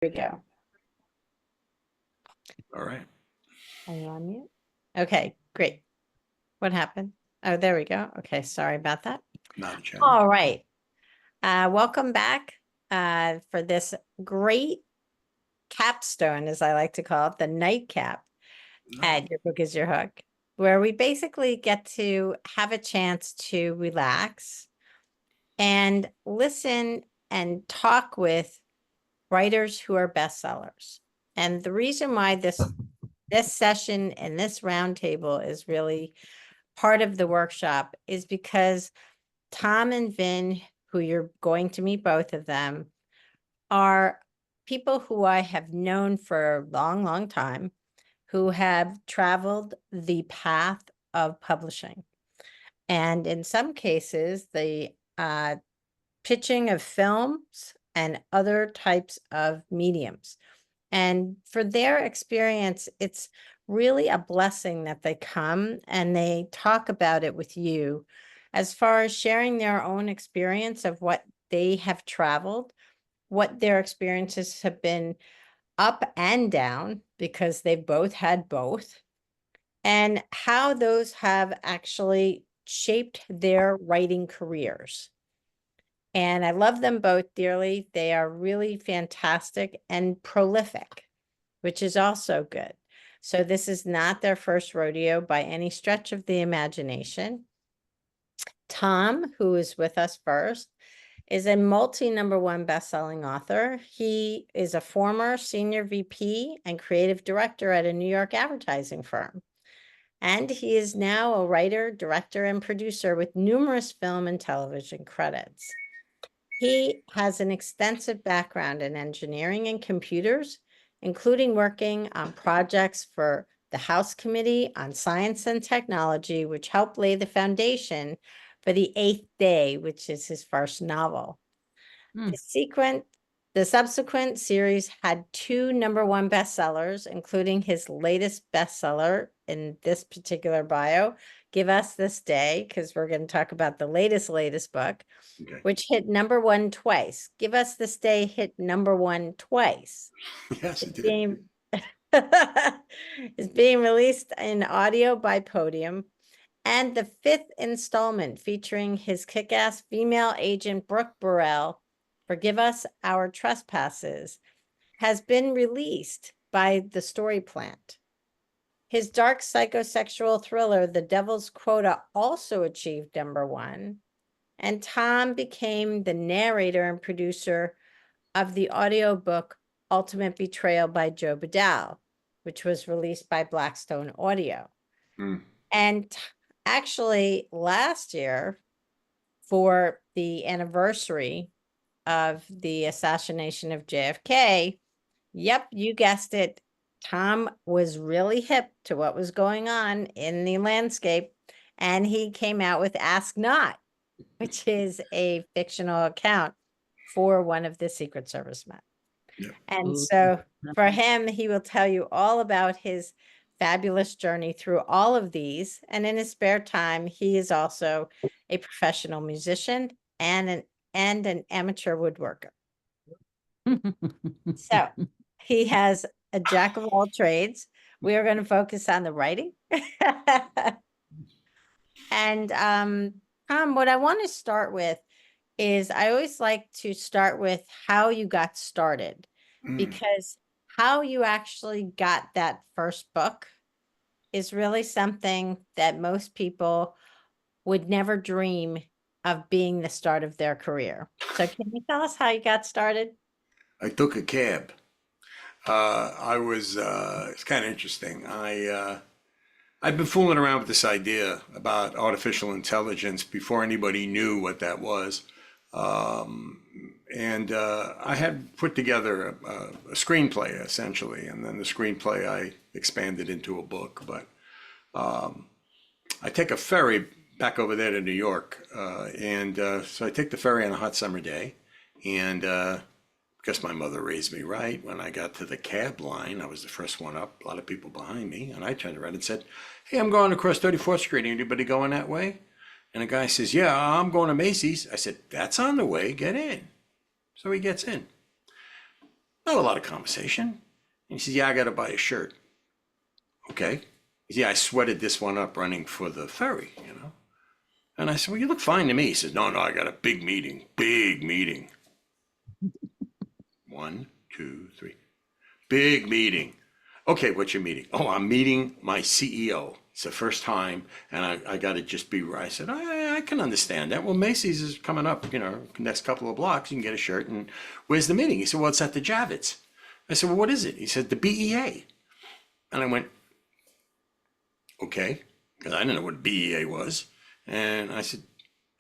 we go. All right. Are you on mute? Okay, great. What happened? Oh, there we go. Okay, sorry about that. Not a challenge. All right. Welcome back for this great capstone, as I like to call it, the nightcap No. at Your Book is Your Hook, where we basically get to have a chance to relax and listen and talk with writers who are bestsellers. And the reason why this session and this roundtable is really part of the workshop is because Tom and Vin, who you're going to meet both of them, are people who I have known for a long, long time, who have traveled the path of publishing. And in some cases, the pitching of films and other types of mediums. And for their experience, it's really a blessing that they come and they talk about it with you as far as sharing their own experience of what they have traveled, what their experiences have been up and down, because they've both had both, and how those have actually shaped their writing careers. And I love them both dearly. They are really fantastic and prolific, which is also good. So this is not their first rodeo by any stretch of the imagination. Tom, who is with us first, is a multi-number one best-selling author. He is a former senior VP and creative director at a New York advertising firm. And he is now a writer, director, and producer with numerous film and television credits. He has an extensive background in engineering and computers, including working on projects for the House Committee on Science and Technology, which helped lay the foundation for The Eighth Day, which is his first novel. The subsequent series had two number one bestsellers, including his latest bestseller in this particular bio, Give Us This Day, because we're going to talk about the latest book, Okay. which hit number one twice. Give Us This Day hit number one twice. Yes, it did. Being is being released in audio by Podium. And the fifth installment featuring his kick-ass female agent Brooke Burrell, Forgive Us Our Trespasses, has been released by the Story Plant. His dark psychosexual thriller, The Devil's Quota, also achieved number one. And Tom became the narrator and producer of the audiobook Ultimate Betrayal by Joe Badal, which was released by Blackstone Audio. And actually, last year, for the anniversary of the assassination of JFK, yep, you guessed it, Tom was really hip to what was going on in the landscape, and he came out with Ask Not, which is a fictional account for one of the Secret Service men. Yep. And so for him, he will tell you all about his fabulous journey through all of these. And in his spare time, he is also a professional musician and an amateur woodworker. So he has a jack of all trades. We are going to focus on the writing. And Tom, what I want to start with is I always like to start with how you got started, because how you actually got that first book is really something that most people would never dream of being the start of their career. So can you tell us how you got started? I took a cab. It's kind of interesting. I've been fooling around with this idea about artificial intelligence before anybody knew what that was. I had put together a screenplay essentially, and then the screenplay I expanded into a book. But I take a ferry back over there to New York, so I take the ferry on a hot summer day, and guess my mother raised me right. When I got to the cab line, I was the first one up, a lot of people behind me, and I turned around and said, "Hey, I'm going across 34th Street. Anybody going that way?" And the guy says, "Yeah, I'm going to Macy's." I said, "That's on the way. Get in." So he gets in. Not a lot of conversation. And he says, yeah, I got to buy a shirt. Okay. He says, yeah, I sweated this one up running for the ferry, you know. And I said, well, you look fine to me. He says, no, I got a big meeting, big meeting. 1, 2, 3. Big meeting. Okay, what's your meeting? Oh, I'm meeting my CEO. It's the first time, and I got to just be right. I said, I can understand that. Well, Macy's is coming up, you know, next couple of blocks. You can get a shirt. And where's the meeting? He said, well, it's at the Javits. I said, well, what is it? He said, the BEA. And I went, okay, because I didn't know what BEA was. And I said,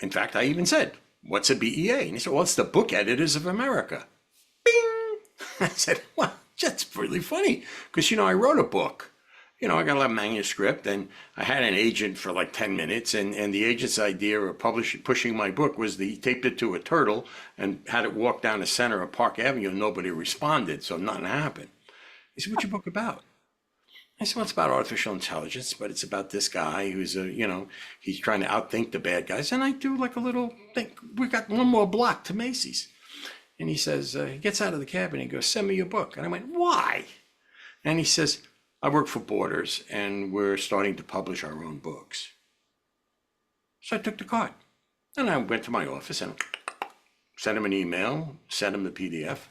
in fact, I even said, what's a BEA? And he said, well, it's the Book Editors of America. Bing! I said, well, that's really funny because, you know, I wrote a book. You know, I got a manuscript and I had an agent for like 10 minutes and the agent's idea of pushing my book was that he taped it to a turtle and had it walk down the center of Park Avenue and nobody responded, so nothing happened. He said, what's your book about? I said, well, it's about artificial intelligence, but it's about this guy who's he's trying to outthink the bad guys. And I do like a little thing. We got one more block to Macy's. And he says, he gets out of the cab and he goes, send me your book. And I went, why? And he says, I work for Borders and we're starting to publish our own books. So I took the card and I went to my office and sent him an email, sent him the PDF.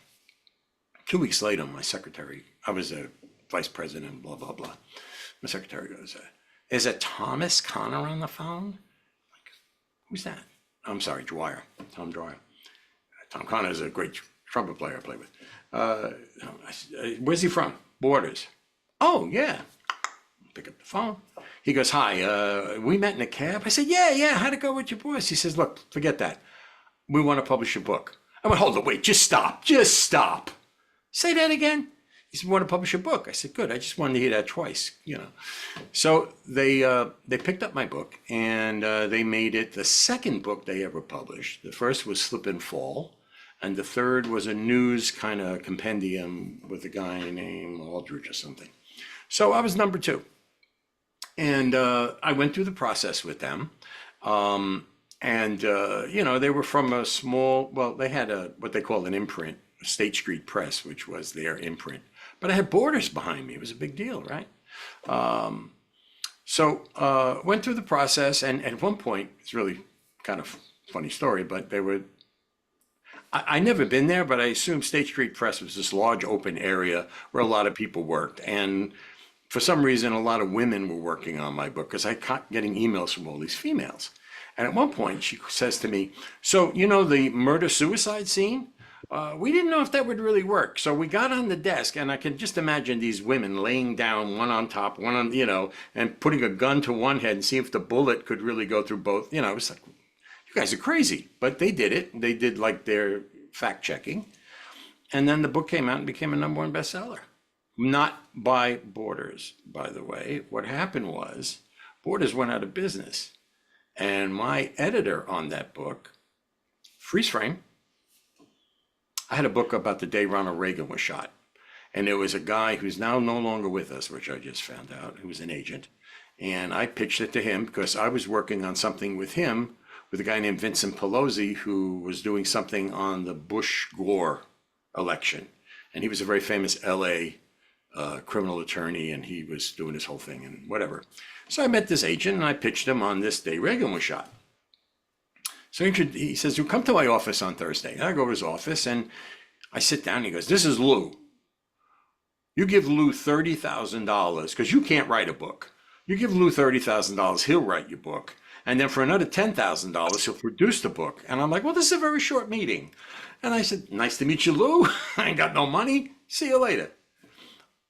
2 weeks later, my secretary, I was a vice president, blah, blah, blah. My secretary goes, is it Thomas Connor on the phone? Like, who's that? I'm sorry, Dwyer, Tom Dwyer. Tom Connor is a great trumpet player I play with. Where's he from? Borders. Oh, yeah. Pick up the phone. He goes, hi, we met in a cab. I said, yeah, how'd it go with your boys? He says, look, forget that. We want to publish a book. I went, hold on, wait, just stop. Say that again. He said, we want to publish a book. I said, good, I just wanted to hear that twice, you know. So they picked up my book and they made it the second book they ever published. The first was Slip and Fall. And the third was a news kind of compendium with a guy named Aldridge or something. So I was number 2. And I went through the process with them. You know, they were from a small, well, they had what they called an imprint, State Street Press, which was their imprint. But I had Borders behind me. It was a big deal, right? Went through the process. And at one point, it's really kind of funny story, but they were, I never been there, but I assume State Street Press was this large open area where a lot of people worked. And for some reason, a lot of women were working on my book because I kept getting emails from all these females. And at one point, she says to me, so, you know, the murder-suicide scene? We didn't know if that would really work. So we got on the desk, and I can just imagine these women laying down, one on top, one on, you know, and putting a gun to one head and see if the bullet could really go through both. You know, it was like, you guys are crazy. But they did it. They did like their fact checking. And then the book came out and became a #1 bestseller. Not by Borders, by the way. What happened was Borders went out of business. And my editor on that book, freeze frame, I had a book about the day Ronald Reagan was shot. And there was a guy who's now no longer with us, which I just found out, who was an agent. And I pitched it to him because I was working on something with him, with a guy named Vincent Pelosi, who was doing something on the Bush-Gore election. And he was a very famous LA criminal attorney, and he was doing his whole thing and whatever. So I met this agent and I pitched him on this day Reagan was shot. So he says, you come to my office on Thursday. And I go to his office and I sit down and he goes, this is Lou. You give Lou $30,000 because you can't write a book. You give Lou $30,000, he'll write your book. And then for another $10,000, he'll produce the book. And I'm like, well, this is a very short meeting. And I said, nice to meet you, Lou. I ain't got no money. See you later.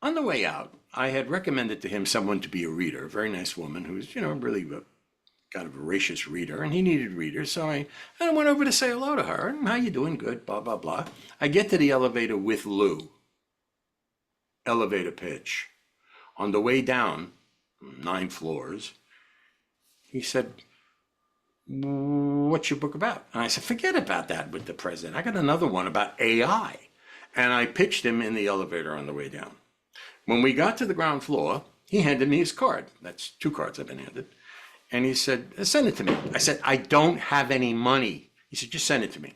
On the way out, I had recommended to him someone to be a reader, a very nice woman who's, you know, really kind of a voracious reader, and he needed readers. So I went over to say hello to her. And, how you doing? Good, blah, blah, blah. I get to the elevator with Lou. Elevator pitch. On the way down, 9 floors, he said, what's your book about? And I said, forget about that with the president. I got another one about AI. And I pitched him in the elevator on the way down. When we got to the ground floor, he handed me his card. That's 2 cards I've been handed. And he said, send it to me. I said, I don't have any money. He said, just send it to me.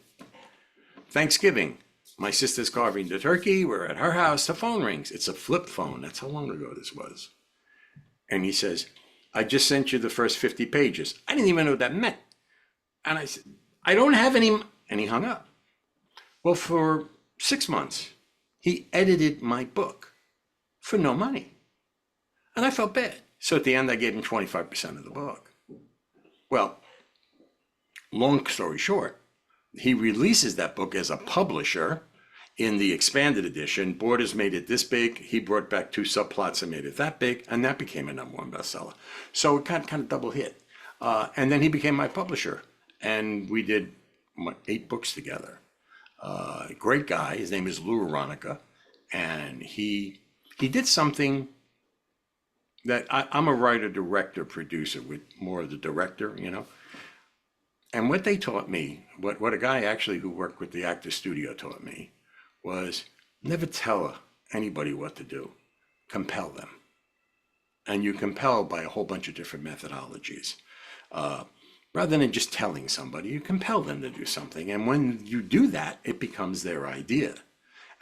Thanksgiving, My sister's carving the turkey. We're at her house. The phone rings. It's a flip phone. That's how long ago this was. And he says, I just sent you the first 50 pages. I didn't even know what that meant. And I said, I don't have any. And he hung up. Well, for 6 months, he edited my book for no money. And I felt bad. So at the end, I gave him 25% of the book. Well, long story short, he releases that book as a publisher in the expanded edition. Borders made it this big. He brought back 2 subplots and made it that big. And that became a #1 bestseller. So it kind of double hit. And then he became my publisher. And we did 8 books together. Great guy. His name is Lou Aronica. And he did something that I'm a writer, director, producer with more of the director, you know. And what they taught me, what a guy actually who worked with the Actors Studio taught me, was never tell anybody what to do. Compel them. And you compel by a whole bunch of different methodologies. Rather than just telling somebody, you compel them to do something. And when you do that, it becomes their idea.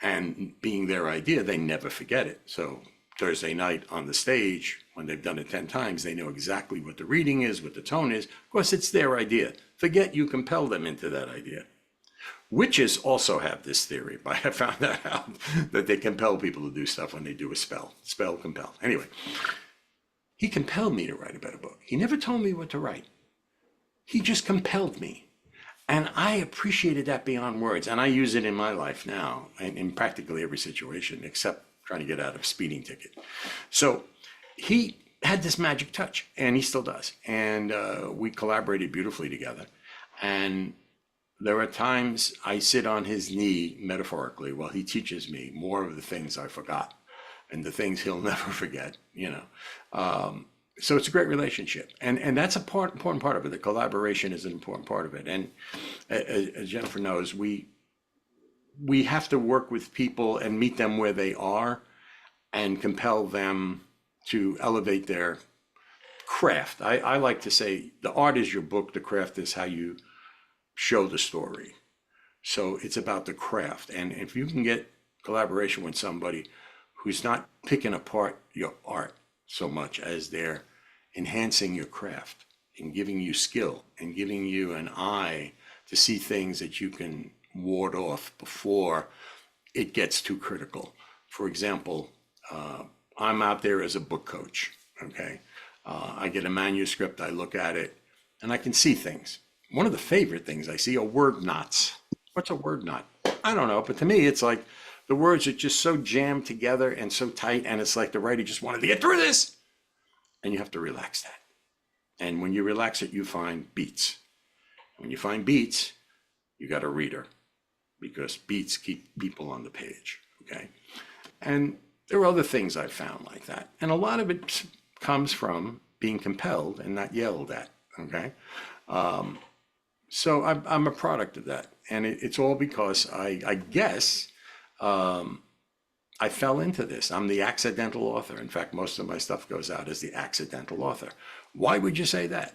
And being their idea, they never forget it. So Thursday night on the stage, when they've done it 10 times, they know exactly what the reading is, what the tone is. Of course, it's their idea. Forget you compel them into that idea. Witches also have this theory, but I found that out, that they compel people to do stuff when they do a spell. Spell, compel. Anyway, he compelled me to write a better book. He never told me what to write. He just compelled me. And I appreciated that beyond words. And I use it in my life now, and in practically every situation, except trying to get out of a speeding ticket. So he had this magic touch, and he still does. And we collaborated beautifully together. And there are times I sit on his knee, metaphorically, while he teaches me more of the things I forgot and the things he'll never forget, you know. So it's a great relationship. And that's a important part of it. The collaboration is an important part of it. And as Jennifer knows, we have to work with people and meet them where they are and compel them to elevate their craft. I like to say the art is your book, the craft is how you show the story. So it's about the craft. And if you can get collaboration with somebody who's not picking apart your art so much as they're enhancing your craft and giving you skill and giving you an eye to see things that you can ward off before it gets too critical. For example, I'm out there as a book coach, okay? I get a manuscript, I look at it, and I can see things. One of the favorite things I see are word knots. What's a word knot? I don't know, but to me, it's like the words are just so jammed together and so tight, and it's like the writer just wanted to get through this. And you have to relax that. And when you relax it, you find beats. When you find beats, you got a reader, because beats keep people on the page, okay? And there are other things I've found like that. And a lot of it comes from being compelled and not yelled at, okay? So I'm a product of that. And it's all because I guess I fell into this. I'm the accidental author. In fact, most of my stuff goes out as the accidental author. Why would you say that?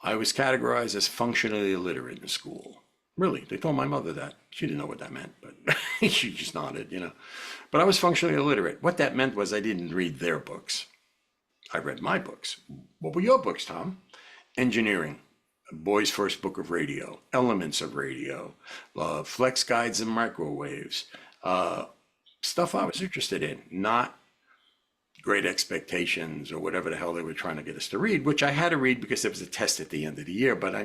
I was categorized as functionally illiterate in school. Really, they told my mother that. She didn't know what that meant, but she just nodded, you know. But I was functionally illiterate. What that meant was I didn't read their books. I read my books. What were your books, Tom? Engineering, Boy's First Book of Radio, Elements of Radio, Flex Guides and Microwaves, stuff I was interested in, not Great Expectations or whatever the hell they were trying to get us to read, which I had to read because there was a test at the end of the year, but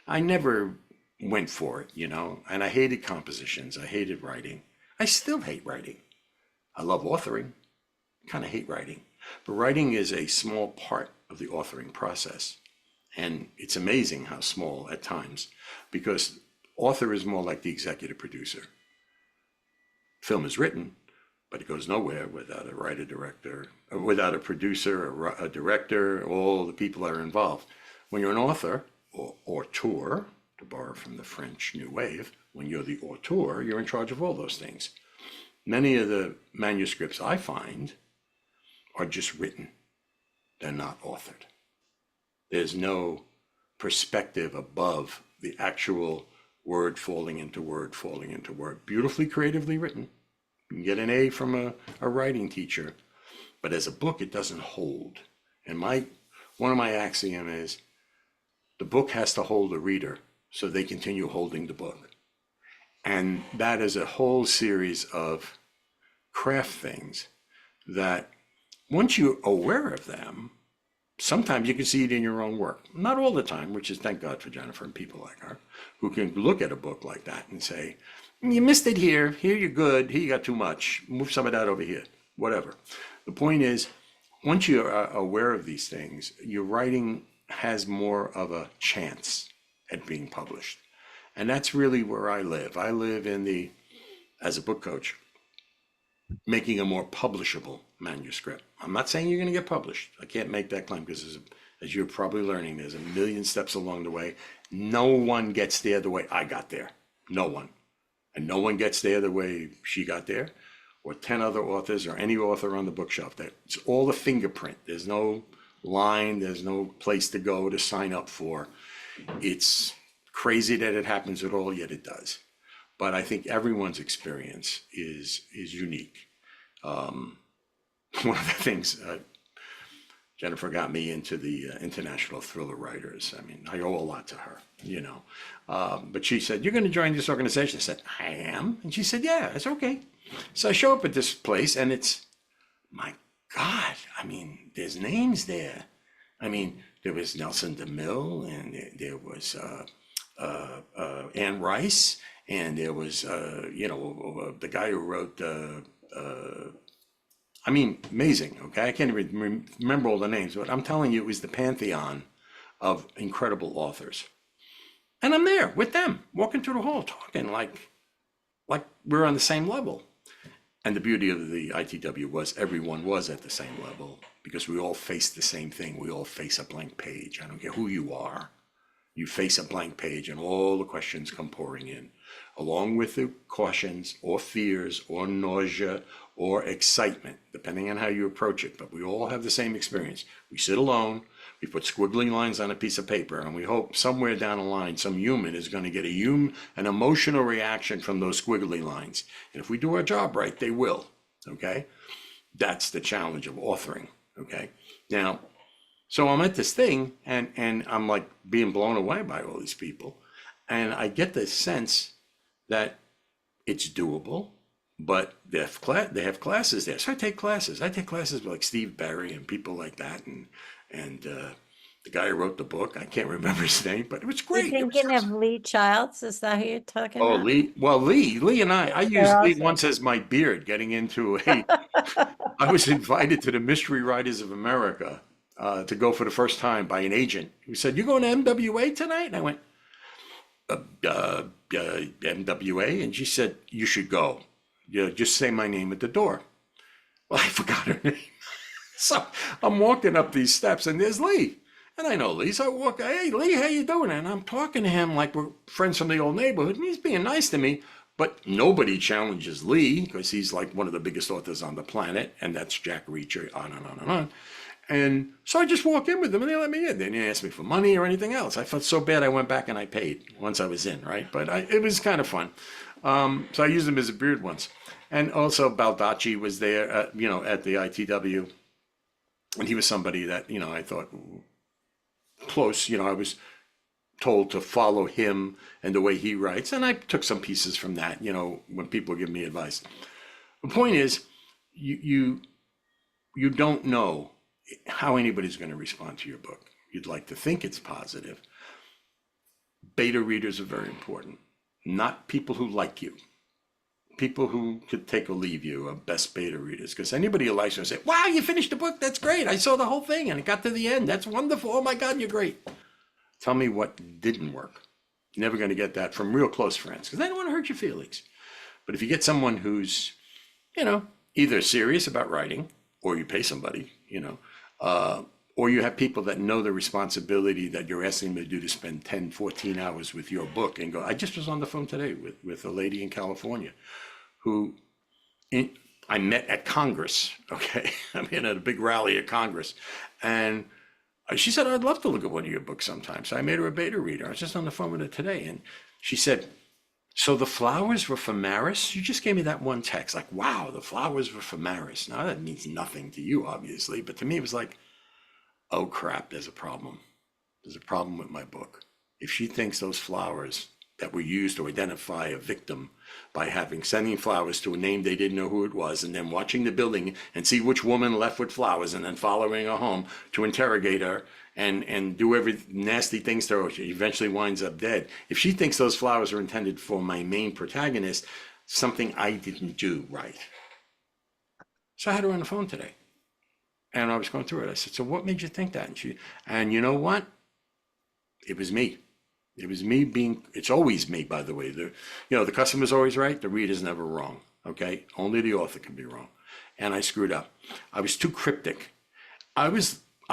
I never went for it, you know, and I hated compositions. I hated writing. I still hate writing. I love authoring, kind of hate writing, but writing is a small part of the authoring process. And it's amazing how small at times, because author is more like the executive producer. Film is written, but it goes nowhere without a writer, director, without a producer, a director, all the people that are involved. When you're an author, or auteur, to borrow from the French New Wave, when you're the auteur, you're in charge of all those things. Many of the manuscripts I find are just written. They're not authored. There's no perspective above the actual word falling into word, falling into word. Beautifully creatively written. You can get an A from a writing teacher, but as a book, it doesn't hold. And one of my axiom is the book has to hold the reader so they continue holding the book. And that is a whole series of craft things that once you're aware of them, sometimes you can see it in your own work. Not all the time, which is thank God for Jennifer and people like her, who can look at a book like that and say, you missed it here, here you're good, here you got too much, move some of that over here, whatever. The point is, once you're aware of these things, your writing has more of a chance at being published. And that's really where I live. I live as a book coach, making a more publishable manuscript. I'm not saying you're going to get published. I can't make that claim because as you're probably learning, there's a million steps along the way. No one gets there the way I got there. No one. And no one gets there the way she got there, or 10 other authors, or any author on the bookshelf. It's all the fingerprint. There's no line, there's no place to go to sign up for. It's crazy that it happens at all, yet it does. But I think everyone's experience is unique. One of the things Jennifer got me into the international thriller writers. I mean, I owe a lot to her, you know. But she said, "You're going to join this organization?" I said, "I am." And she said, "Yeah, it's okay." So I show up at this place, and it's, my God, I mean, there's names there. I mean, there was Nelson DeMille, and there was Anne Rice, and there was, the guy who wrote, I mean, amazing, okay? I can't even remember all the names, but I'm telling you, it was the pantheon of incredible authors. And I'm there with them, walking through the hall, talking like we're on the same level. And the beauty of the ITW was everyone was at the same level because we all face the same thing. We all face a blank page. I don't care who you are. You face a blank page and all the questions come pouring in, along with the cautions or fears or nausea or excitement, depending on how you approach it. But we all have the same experience. We sit alone, we put squiggly lines on a piece of paper, and we hope somewhere down the line some human is going to get an emotional reaction from those squiggly lines. And if we do our job right, they will, okay? That's the challenge of authoring, okay? Now, so I'm at this thing, and I'm like being blown away by all these people. And I get this sense that it's doable, but they have classes there. So I take classes. I take classes with like Steve Berry and people like that. And the guy who wrote the book, I can't remember his name, but it was great. You're thinking of Lee Childs? Is that who you're talking Oh, about? Lee. Well, Lee and I They're used Lee also- once as my beard getting into I was invited to the Mystery Writers of America to go for the first time by an agent who said, "You going to MWA tonight?" And I went, MWA? And she said, "You should go. Just say my name at the door." Well, I forgot her name. So I'm walking up these steps and there's Lee. And I know Lee, so I walk, "Hey, Lee, how you doing?" And I'm talking to him like we're friends from the old neighborhood, and he's being nice to me. But nobody challenges Lee because he's like one of the biggest authors on the planet, and that's Jack Reacher, on and on and on. And so I just walk in with them and they let me in. They didn't ask me for money or anything else. I felt so bad I went back and I paid once I was in, right? But it was kind of fun. So I used him as a beard once. And also Baldacci was there, at the ITW. And he was somebody that, I thought close. I was told to follow him and the way he writes. And I took some pieces from that, when people give me advice. The point is, you don't know how anybody's going to respond to your book. You'd like to think it's positive. Beta readers are very important. Not people who like you. People who could take or leave you are best beta readers. Because anybody who likes you will say, "Wow, you finished the book. That's great. I saw the whole thing and it got to the end. That's wonderful. Oh my God, you're great." Tell me what didn't work. You're never going to get that from real close friends because they don't want to hurt your feelings. But if you get someone who's, either serious about writing or you pay somebody, or you have people that know the responsibility that you're asking them to do to spend 10, 14 hours with your book and go. I just was on the phone today with a lady in California who I met at Congress, okay? I mean, at a big rally at Congress. And she said, "I'd love to look at one of your books sometime." So I made her a beta reader. I was just on the phone with her today. And She said, so the flowers were for Maris? You just gave me that one text. Like, wow, the flowers were for Maris. Now, that means nothing to you, obviously. But to me, it was like, oh, crap, there's a problem. There's a problem with my book. If she thinks those flowers that were used to identify a victim by sending flowers to a name they didn't know who it was, and then watching the building and see which woman left with flowers, and then following her home to interrogate her and do every nasty things to her, she eventually winds up dead. If she thinks those flowers are intended for my main protagonist, something I didn't do right. So I had her on the phone today, and I was going through it. I said, so what made you think that? And you know what? It was me. It was me it's always me, by the way. The customer's always right. The reader's never wrong. Okay. Only the author can be wrong. And I screwed up. I was too cryptic. I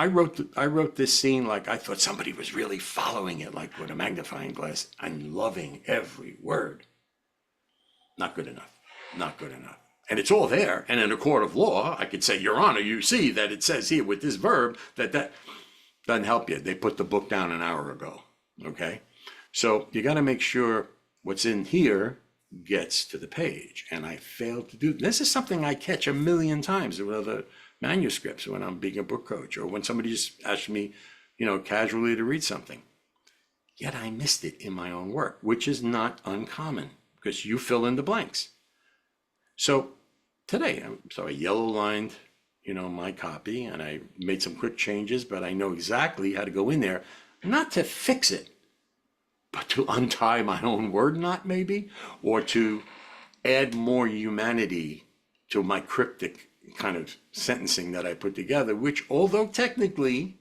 wrote this scene like I thought somebody was really following it, like with a magnifying glass and loving every word. Not good enough. Not good enough. And it's all there. And in a court of law, I could say, Your Honor, you see that it says here with this verb that doesn't help you. They put the book down an hour ago. Okay. So you got to make sure what's in here gets to the page. And I failed to do this. Is something I catch a million times with other manuscripts when I'm being a book coach, or when somebody just asks me, casually to read something. Yet I missed it in my own work, which is not uncommon because you fill in the blanks. So today, I yellow lined, my copy, and I made some quick changes, but I know exactly how to go in there, not to fix it, but to untie my own word knot maybe, or to add more humanity to my cryptic kind of sentencing that I put together, which although technically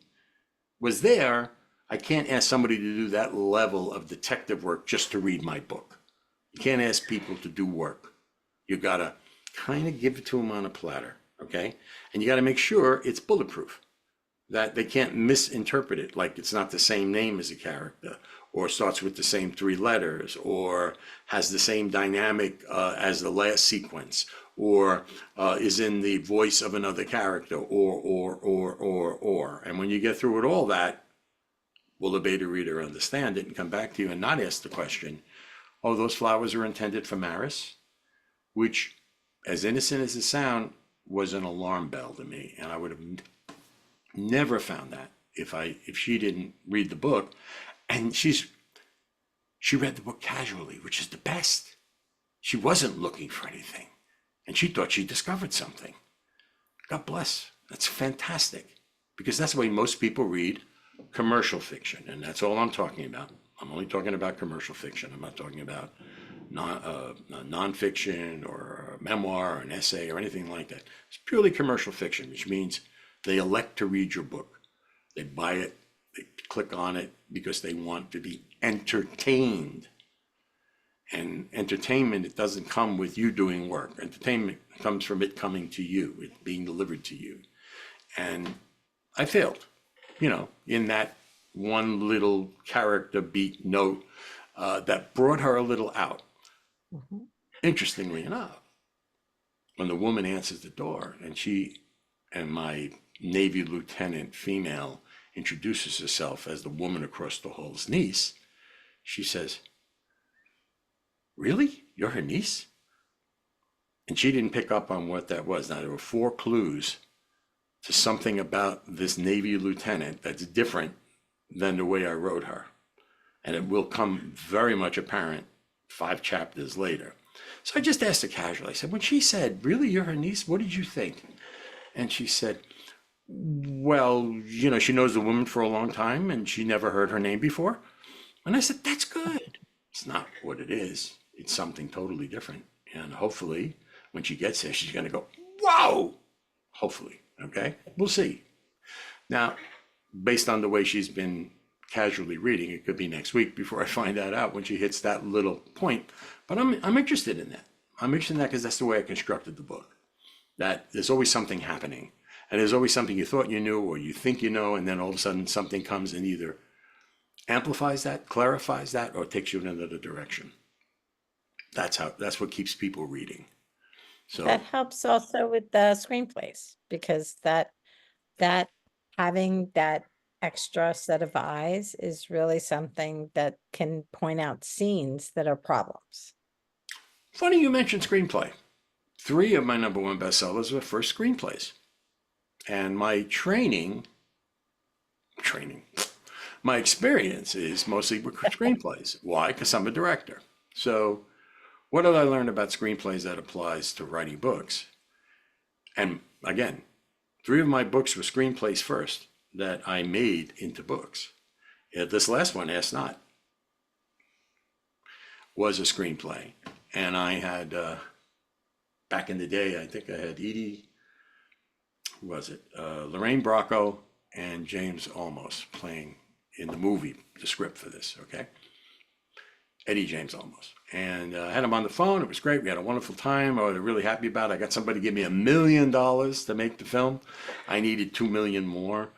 was there, I can't ask somebody to do that level of detective work just to read my book. You can't ask people to do work. You gotta kind of give it to them on a platter, okay? And you gotta make sure it's bulletproof, that they can't misinterpret it, like it's not the same name as a character, or starts with the same 3 letters, or has the same dynamic as the last sequence, or is in the voice of another character, or. And when you get through with all that, will the beta reader understand it and come back to you and not ask the question, oh, those flowers are intended for Maris? Which, as innocent as it sounds, was an alarm bell to me. And I would have never found that if she didn't read the book. And she read the book casually, which is the best. She wasn't looking for anything, and she thought she discovered something. God bless. That's fantastic, because that's the way most people read commercial fiction, and that's all I'm talking about. I'm only talking about commercial fiction. I'm not talking about nonfiction or a memoir or an essay or anything like that. It's purely commercial fiction, which means they elect to read your book. They buy it, they click on it because they want to be entertained. And entertainment, it doesn't come with you doing work. Entertainment comes from it coming to you, it being delivered to you. And I failed, in that one little character beat note that brought her a little out. Mm-hmm. Interestingly enough, when the woman answers the door and my Navy lieutenant female introduces herself as the woman across the hall's niece, she says, really? You're her niece? And she didn't pick up on what that was. Now, there were 4 clues to something about this Navy lieutenant that's different than the way I wrote her. And it will come very much apparent 5 chapters later. So I just asked her casually. I said, when she said, really, you're her niece, what did you think? And she said, well, she knows the woman for a long time and she never heard her name before. And I said, that's good. It's not what it is. It's something totally different. And hopefully when she gets there, she's going to go, whoa, hopefully. Okay. We'll see. Now, based on the way she's been casually reading, it could be next week before I find that out when she hits that little point. But I'm interested in that. I'm interested in that because that's the way I constructed the book. That there's always something happening. And there's always something you thought you knew or you think you know, and then all of a sudden something comes and either amplifies that, clarifies that, or takes you in another direction. That's what keeps people reading. So that helps also with the screenplays, because that having that extra set of eyes is really something that can point out scenes that are problems. Funny you mentioned screenplay. 3 of my #1 bestsellers were first screenplays. And my training, my experience is mostly with screenplays. Why? Because I'm a director. So what did I learn about screenplays that applies to writing books? And again, 3 of my books were screenplays first that I made into books. This last one, Ask Not, was a screenplay. And I had, back in the day, I think I had who was it? Lorraine Bracco and James Olmos playing in the movie, the script for this, okay? Eddie James Olmos. And I had him on the phone. It was great. We had a wonderful time. I was really happy about it. I got somebody to give me $1 million to make the film. I needed 2 million more.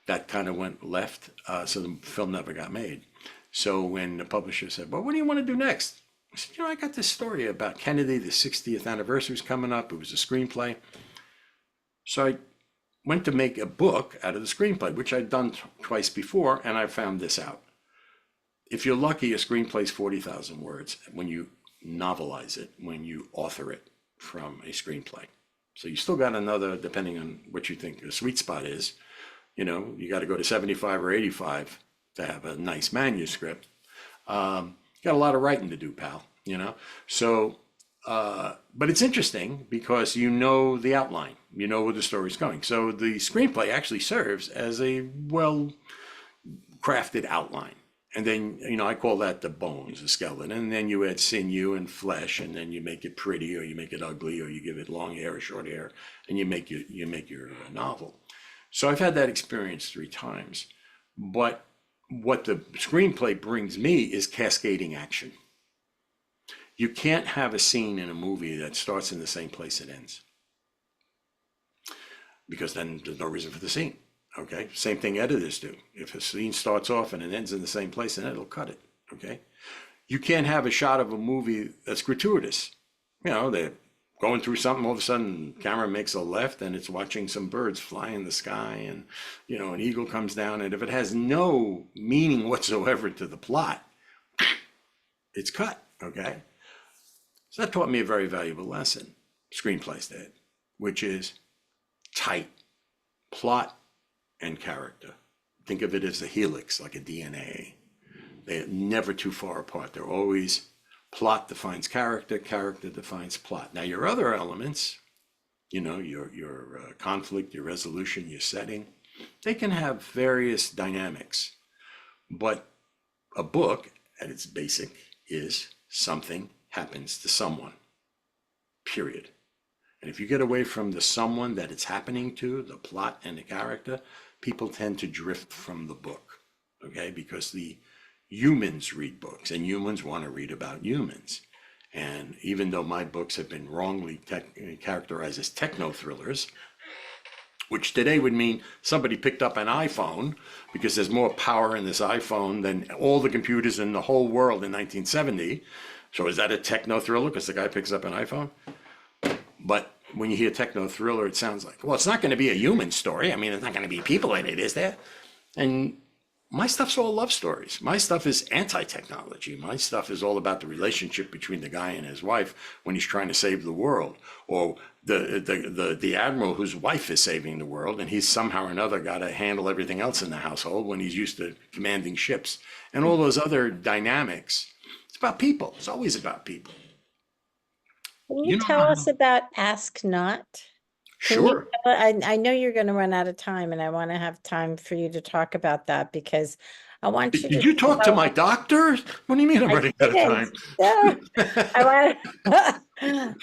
That kind of went left, so the film never got made. So when the publisher said, well, what do you want to do next? I said, I got this story about Kennedy, the 60th anniversary was coming up. It was a screenplay. So I went to make a book out of the screenplay, which I'd done twice before, and I found this out. If you're lucky, a screenplay is 40,000 words when you novelize it, when you author it from a screenplay. So you still got another, depending on what you think the sweet spot is, you got to go to 75 or 85 to have a nice manuscript. Got a lot of writing to do, pal, So, but it's interesting because the outline, where the story's going. So the screenplay actually serves as a well-crafted outline. And then, I call that the bones, the skeleton. And then you add sinew and flesh, and then you make it pretty, or you make it ugly, or you give it long hair or short hair, and you make your novel. So I've had that experience 3 times. But what the screenplay brings me is cascading action. You can't have a scene in a movie that starts in the same place it ends, because then there's no reason for the scene. Okay, same thing editors do. If a scene starts off and it ends in the same place, then it'll cut it. Okay, you can't have a shot of a movie that's gratuitous. They're going through something, all of a sudden camera makes a left and it's watching some birds fly in the sky, and an eagle comes down, and if it has no meaning whatsoever to the plot, it's cut. Okay, so that taught me a very valuable lesson, screenplays did, which is tight plot and character. Think of it as a helix, like a DNA. They're never too far apart. They're always plot defines character, character defines plot. Now your other elements, your conflict, your resolution, your setting, they can have various dynamics. But a book at its basic is something happens to someone, period. And if you get away from the someone that it's happening to, the plot and the character, people tend to drift from the book, okay? Because the humans read books, and humans want to read about humans. And even though my books have been wrongly characterized as techno thrillers, which today would mean somebody picked up an iPhone, because there's more power in this iPhone than all the computers in the whole world in 1970. So is that a techno thriller because the guy picks up an iPhone? But when you hear techno thriller, it sounds like, well, it's not going to be a human story. I mean, there's not going to be people in it, is there? And my stuff's all love stories. My stuff is anti-technology. My stuff is all about the relationship between the guy and his wife when he's trying to save the world, or the admiral whose wife is saving the world, and he's somehow or another got to handle everything else in the household when he's used to commanding ships, and all those other dynamics. It's about people. It's always about people. Can you tell us about Ask Not? Sure. I know you're going to run out of time, and I want to have time for you to talk about that, because I want you to. Did you talk to my doctor? What do you mean I'm running out of time? No,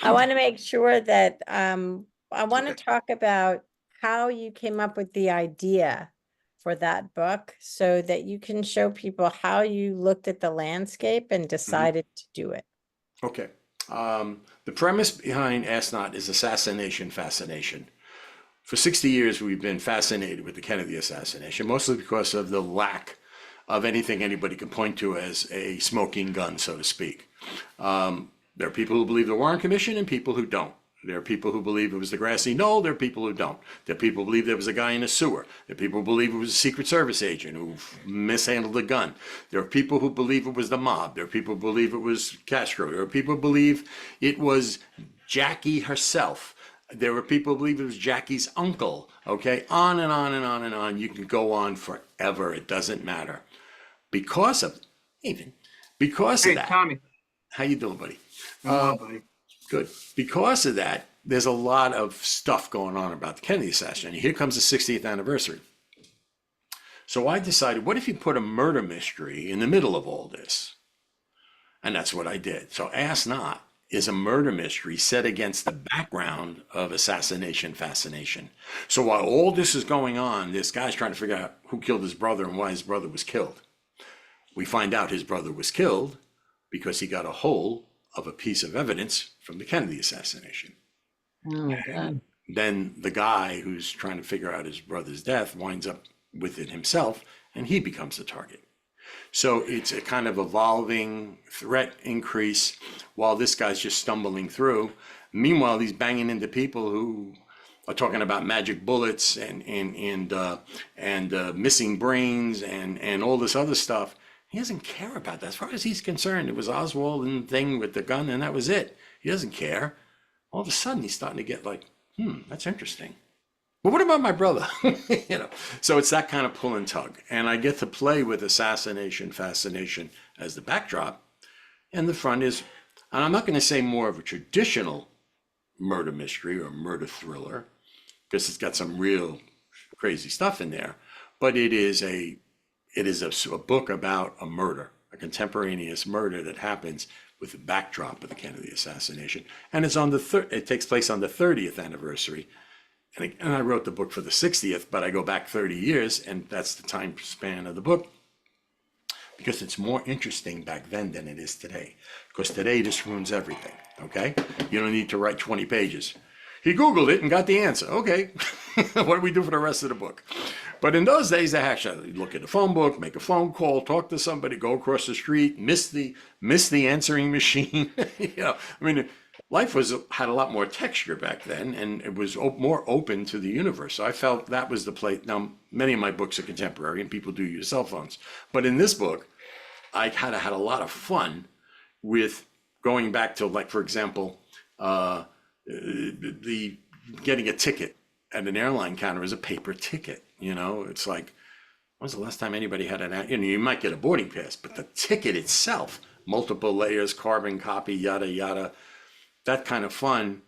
I want to make sure that I want to talk about how you came up with the idea for that book, so that you can show people how you looked at the landscape and decided to do it. Okay. The premise behind Ask Not is assassination fascination. For 60 years, we've been fascinated with the Kennedy assassination, mostly because of the lack of anything anybody can point to as a smoking gun, so to speak. There are people who believe the Warren Commission and people who don't. There are people who believe it was the grassy knoll. There are people who don't. There are people who believe there was a guy in a sewer. There are people who believe it was a Secret Service agent who mishandled a gun. There are people who believe it was the mob. There are people who believe it was Castro. There are people who believe it was Jackie herself. There were people who believe it was Jackie's uncle. Okay, on and on and on and on. You can go on forever. It doesn't matter. Because of Hey, that. Tommy. How you doing, buddy? I'm well, buddy. Good. Because of that, there's a lot of stuff going on about the Kennedy assassination. Here comes the 60th anniversary. So I decided, what if you put a murder mystery in the middle of all this? And that's what I did. So Ask Not is a murder mystery set against the background of assassination fascination. So while all this is going on, this guy's trying to figure out who killed his brother and why his brother was killed. We find out his brother was killed because he got a hold of a piece of evidence from the Kennedy assassination. Oh, God. Then the guy who's trying to figure out his brother's death winds up with it himself, and he becomes the target. So it's a kind of evolving threat increase while this guy's just stumbling through. Meanwhile, he's banging into people who are talking about magic bullets and missing brains and all this other stuff. He doesn't care about that. As far as he's concerned, it was Oswald and the thing with the gun, and that was it. He doesn't care. All of a sudden, he's starting to get like, that's interesting. Well, what about my brother? So it's that kind of pull and tug. And I get to play with assassination fascination as the backdrop. And the front is, and I'm not going to say more of a traditional murder mystery or murder thriller, because it's got some real crazy stuff in there. But it is a book about a murder, a contemporaneous murder that happens with the backdrop of the Kennedy assassination. And it's on it takes place on the 30th anniversary. And I wrote the book for the 60th, but I go back 30 years, and that's the time span of the book, because it's more interesting back then than it is today. Because today this ruins everything, okay? You don't need to write 20 pages. He Googled it and got the answer. Okay, what do we do for the rest of the book? But in those days, they actually look at the phone book, make a phone call, talk to somebody, go across the street, miss the answering machine. Life had a lot more texture back then, and it was more open to the universe. So I felt that was the place. Now, many of my books are contemporary, and people do use cell phones. But in this book, I had a lot of fun with going back to, like, for example, the getting a ticket at an airline counter is a paper ticket. It's like, when's the last time anybody had you might get a boarding pass, but the ticket itself, multiple layers, carbon copy, yada, yada, that kind of fun,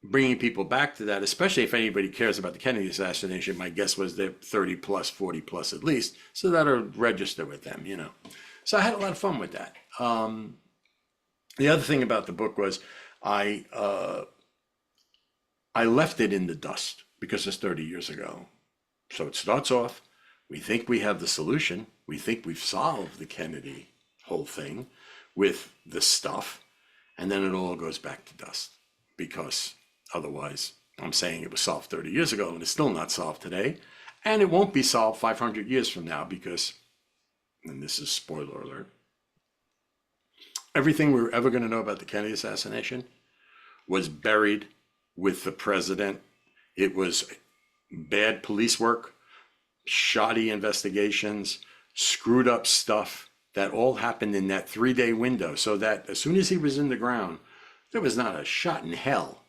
bringing people back to that, especially if anybody cares about the Kennedy assassination. My guess was they're 30 plus, 40 plus at least, so that'll register with them, So I had a lot of fun with that. The other thing about the book was I left it in the dust because it's 30 years ago. So it starts off, we think we have the solution. We think we've solved the Kennedy whole thing with the stuff. And then it all goes back to dust, because otherwise I'm saying it was solved 30 years ago and it's still not solved today. And it won't be solved 500 years from now because, and this is spoiler alert, everything we were ever going to know about the Kennedy assassination was buried with the president. It was bad police work, shoddy investigations, screwed up stuff that all happened in that 3-day window, so that as soon as he was in the ground, there was not a shot in hell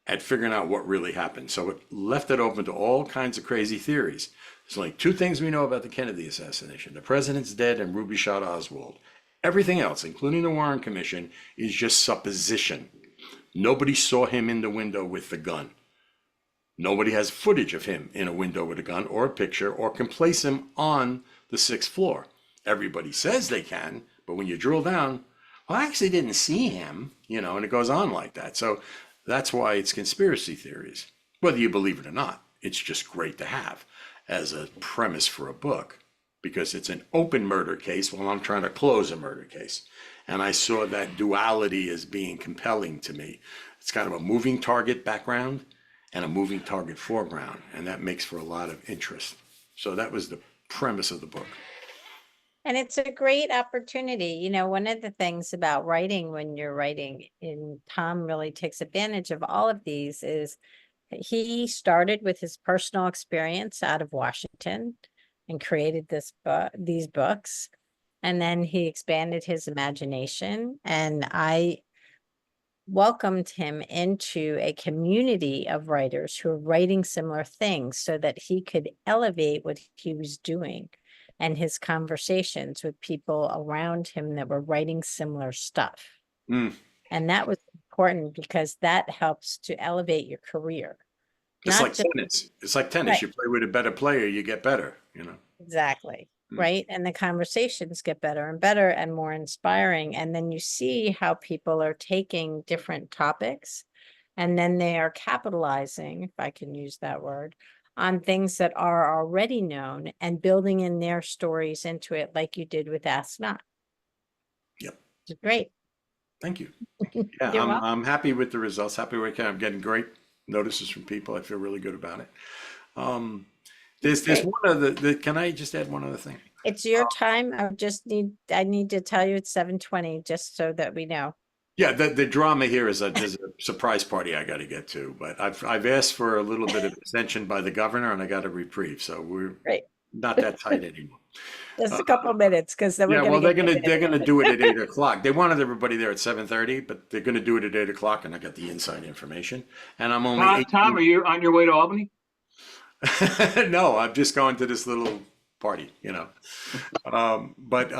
at figuring out what really happened. So it left it open to all kinds of crazy theories. There's only 2 things we know about the Kennedy assassination: the president's dead and Ruby shot Oswald. Everything else, including the Warren Commission, is just supposition. Nobody saw him in the window with the gun. Nobody has footage of him in a window with a gun or a picture, or can place him on the 6th floor. Everybody says they can, but when you drill down, well, I actually didn't see him, and it goes on like that. So that's why it's conspiracy theories. Whether you believe it or not, it's just great to have as a premise for a book, because it's an open murder case while I'm trying to close a murder case. And I saw that duality as being compelling to me. It's kind of a moving target background and a moving target foreground, and that makes for a lot of interest. So that was the premise of the book. And it's a great opportunity. You know, one of the things about writing when you're writing, and Tom really takes advantage of all of these, is he started with his personal experience out of Washington and created these books. And then he expanded his imagination. And I welcomed him into a community of writers who are writing similar things so that he could elevate what he was doing and his conversations with people around him that were writing similar stuff. Mm. And that was important because that helps to elevate your career. It's Not like just tennis. It's like tennis. right, You play with a better player, you get better, you know. exactly. Mm. Right. And the conversations get better and better and more inspiring. And then you see how people are taking different topics and then they are capitalizing, if I can use that word, on things that are already known and building in their stories into it, like you did with Ask Not. Yep. It's great. Thank you. Yeah, You're welcome. I'm happy with the results. Happy with I'm getting great notices from people. I feel really good about it. Um, there's Great. one other. Can I just add one other thing? It's your time. I need to tell you it's 7:20 just so that we know. Yeah, the drama here is there's a surprise party I got to get to, but I've asked for a little bit of extension by the governor, and I got a reprieve, so we're Great. not that tight anymore. Just a couple of minutes because then we're Yeah, gonna well, get they're gonna do it at 8 o'clock. They wanted everybody there at 7:30, but they're gonna do it at 8 o'clock, and I got the inside information. And I'm only Tom, are you on your way to Albany? No, I'm just going to this little party, you know. But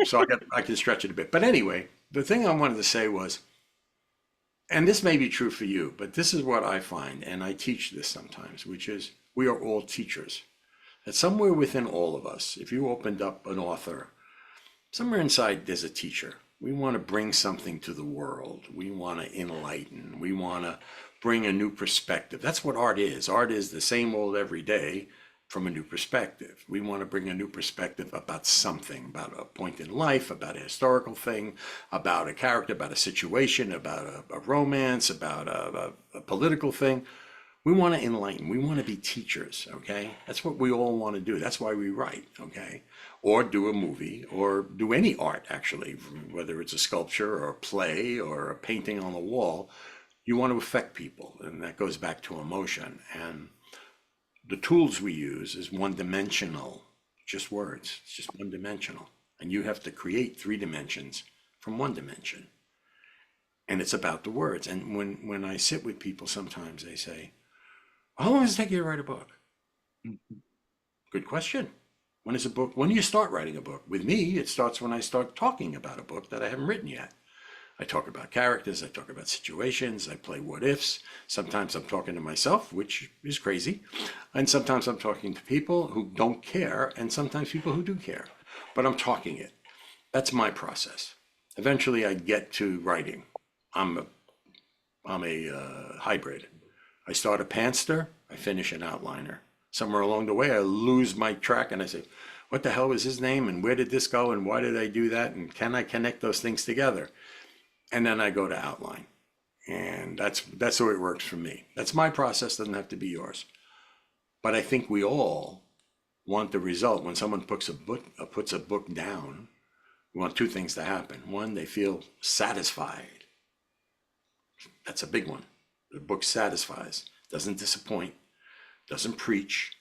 so I can stretch it a bit. But anyway, the thing I wanted to say was, and this may be true for you, but this is what I find, and I teach this sometimes, which is we are all teachers. And somewhere within all of us, if you opened up an author, somewhere inside there's a teacher. We want to bring something to the world. We want to enlighten. We want to bring a new perspective. That's what art is. Art is the same old every day from a new perspective. We want to bring a new perspective about something, about a point in life, about a historical thing, about a character, about a situation, about a romance, about a political thing. We want to enlighten. We want to be teachers, okay? That's what we all want to do. That's why we write, okay? Or do a movie or do any art, actually, whether it's a sculpture or a play or a painting on the wall. You want to affect people, and that goes back to emotion. And the tools we use is one-dimensional, just words. It's just one-dimensional. And you have to create 3 dimensions from 1 dimension. And it's about the words. And when I sit with people, sometimes they say, how long does it take you to write a book? Good question. When do you start writing a book? With me, it starts when I start talking about a book that I haven't written yet. I talk about characters, I talk about situations, I play what ifs. Sometimes I'm talking to myself, which is crazy. And sometimes I'm talking to people who don't care, and sometimes people who do care. But I'm talking it. That's my process. Eventually I get to writing. I'm a hybrid. I start a pantster, I finish an outliner. Somewhere along the way, I lose my track and I say, what the hell was his name? And where did this go? And why did I do that? And can I connect those things together? And then I go to outline. And that's the way it works for me. That's my process, doesn't have to be yours. But I think we all want the result. When someone puts a book down, we want 2 things to happen. One, they feel satisfied. That's a big one. The book satisfies, doesn't disappoint, doesn't preach,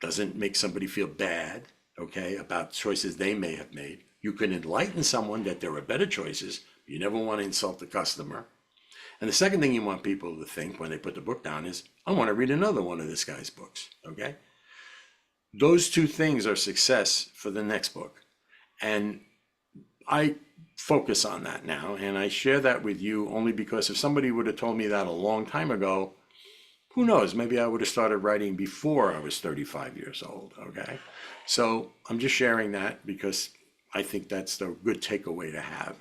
doesn't make somebody feel bad, okay, about choices they may have made. You can enlighten someone that there are better choices. You never want to insult the customer. And the second thing you want people to think when they put the book down is, I want to read another one of this guy's books, okay? Those 2 things are success for the next book. And I focus on that now, and I share that with you only because if somebody would have told me that a long time ago, who knows, maybe I would have started writing before I was 35 years old, okay? So I'm just sharing that because I think that's the good takeaway to have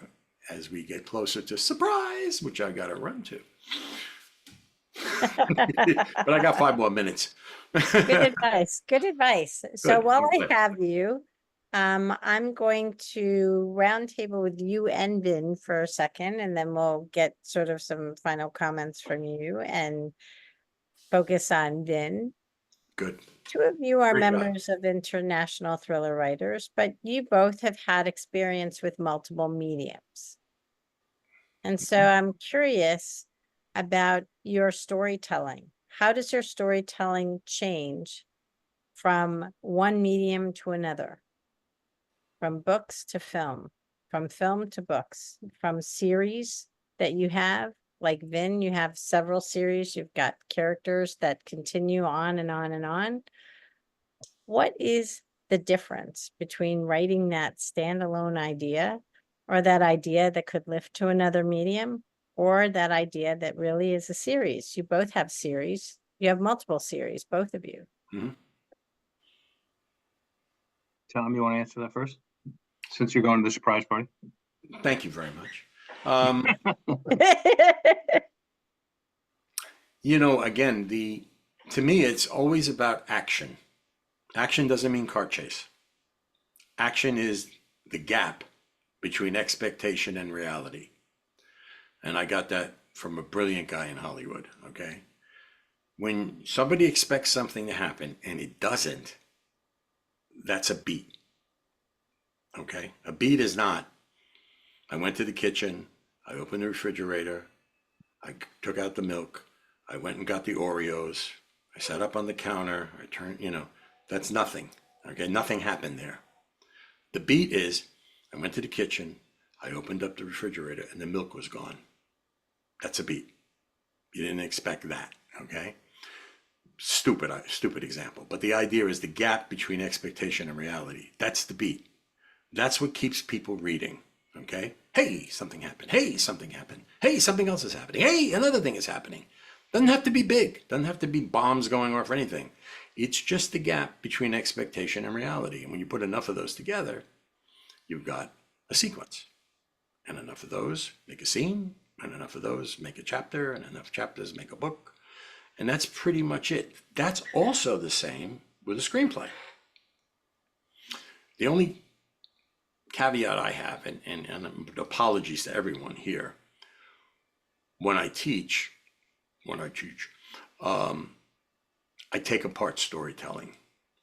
as we get closer to surprise, which I got to run to. But I got 5 more minutes. Good advice. Good advice. So Good. while I Good. have you, I'm going to roundtable with you and Vin for a second, and then we'll get sort of some final comments from you and focus on Vin. Good. Two of you are Great job. members of International Thriller Writers, but you both have had experience with multiple mediums. And so I'm curious about your storytelling. How does your storytelling change from one medium to another? From books to film, from film to books, from series that you have, like Vin, you have several series, you've got characters that continue on and on and on. What is the difference between writing that standalone idea or that idea that could lift to another medium or that idea that really is a series? You both have series. You have multiple series, both of you. Mhm. Tom, you want to answer that first? Since you're going to the surprise party. Thank you very much. Again, to me, it's always about action. Action doesn't mean car chase. Action is the gap between expectation and reality. And I got that from a brilliant guy in Hollywood, okay? When somebody expects something to happen and it doesn't, that's a beat, okay? A beat is not, I went to the kitchen, I opened the refrigerator, I took out the milk, I went and got the Oreos, I sat up on the counter, I turned, that's nothing, okay? Nothing happened there. The beat is, I went to the kitchen, I opened up the refrigerator and the milk was gone. That's a beat. You didn't expect that, okay? Stupid example. But the idea is the gap between expectation and reality. That's the beat. That's what keeps people reading, okay? Hey, something happened. Hey, something happened. Hey, something else is happening. Hey, another thing is happening. Doesn't have to be big. Doesn't have to be bombs going off or anything. It's just the gap between expectation and reality. And when you put enough of those together, you've got a sequence. And enough of those make a scene, and enough of those make a chapter, and enough chapters make a book. And that's pretty much it. That's also the same with a screenplay. The only caveat I have, and apologies to everyone here, when I teach, I take apart storytelling.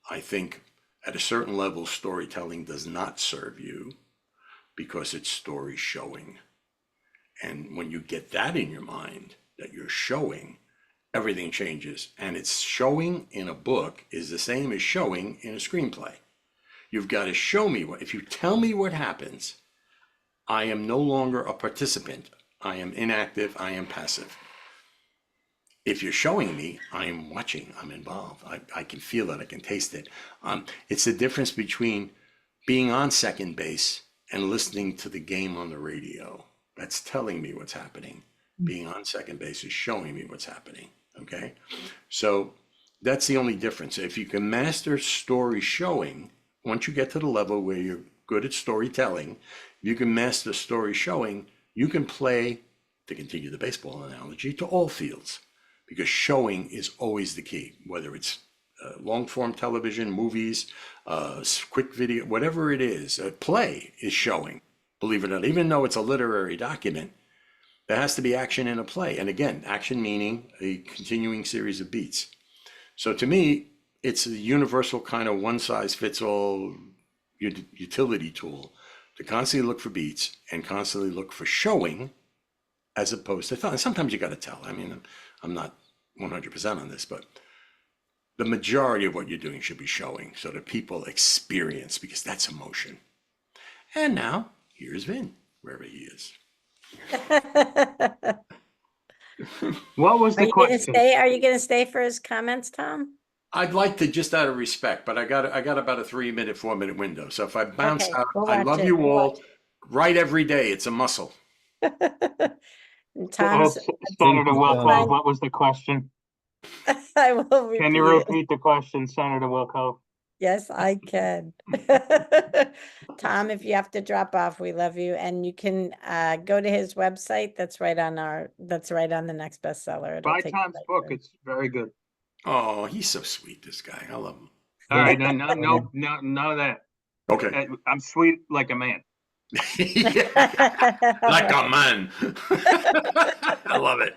I think at a certain level, storytelling does not serve you because it's story showing. And when you get that in your mind, that you're showing, everything changes. And it's showing in a book is the same as showing in a screenplay. You've got to show me if you tell me what happens, I am no longer a participant. I am inactive, I am passive. If you're showing me, I am watching, I'm involved. I can feel it, I can taste it. It's the difference between being on second base and listening to the game on the radio. That's telling me what's happening. Being on second base is showing me what's happening, okay? So that's the only difference. If you can master story showing, once you get to the level where you're good at storytelling, you can master story showing, you can play, to continue the baseball analogy, to all fields. Because showing is always the key, whether it's long form television, movies, quick video, whatever it is, a play is showing, believe it or not. Even though it's a literary document, there has to be action in a play. And again, action meaning a continuing series of beats. So to me, it's a universal kind of one size fits all utility tool to constantly look for beats and constantly look for showing as opposed to thought. And sometimes you got to tell. I mean, I'm not 100% on this, but the majority of what you're doing should be showing so that people experience, because that's emotion. And now here's Vin, wherever he is. What was the question? Are you gonna stay for his comments, Tom? I'd like to, just out of respect, but I got about a 3-minute, 4-minute window. So if I bounce Okay, out, we'll I watch love it, you we'll all. watch Write every day. It's a muscle. Tom's. Senator Tom. Wilkov, what was the question? I will repeat Can you it. repeat the question, Senator Wilkov? Yes, I can. Tom, if you have to drop off, we love you. And you can go to his website. That's right on the Next Bestseller. It'll Buy take you Tom's right book. there. It's very good. Oh, he's so sweet, this guy. I love him. All right, none of that. Okay. I'm sweet like a man. Like a man. I love it.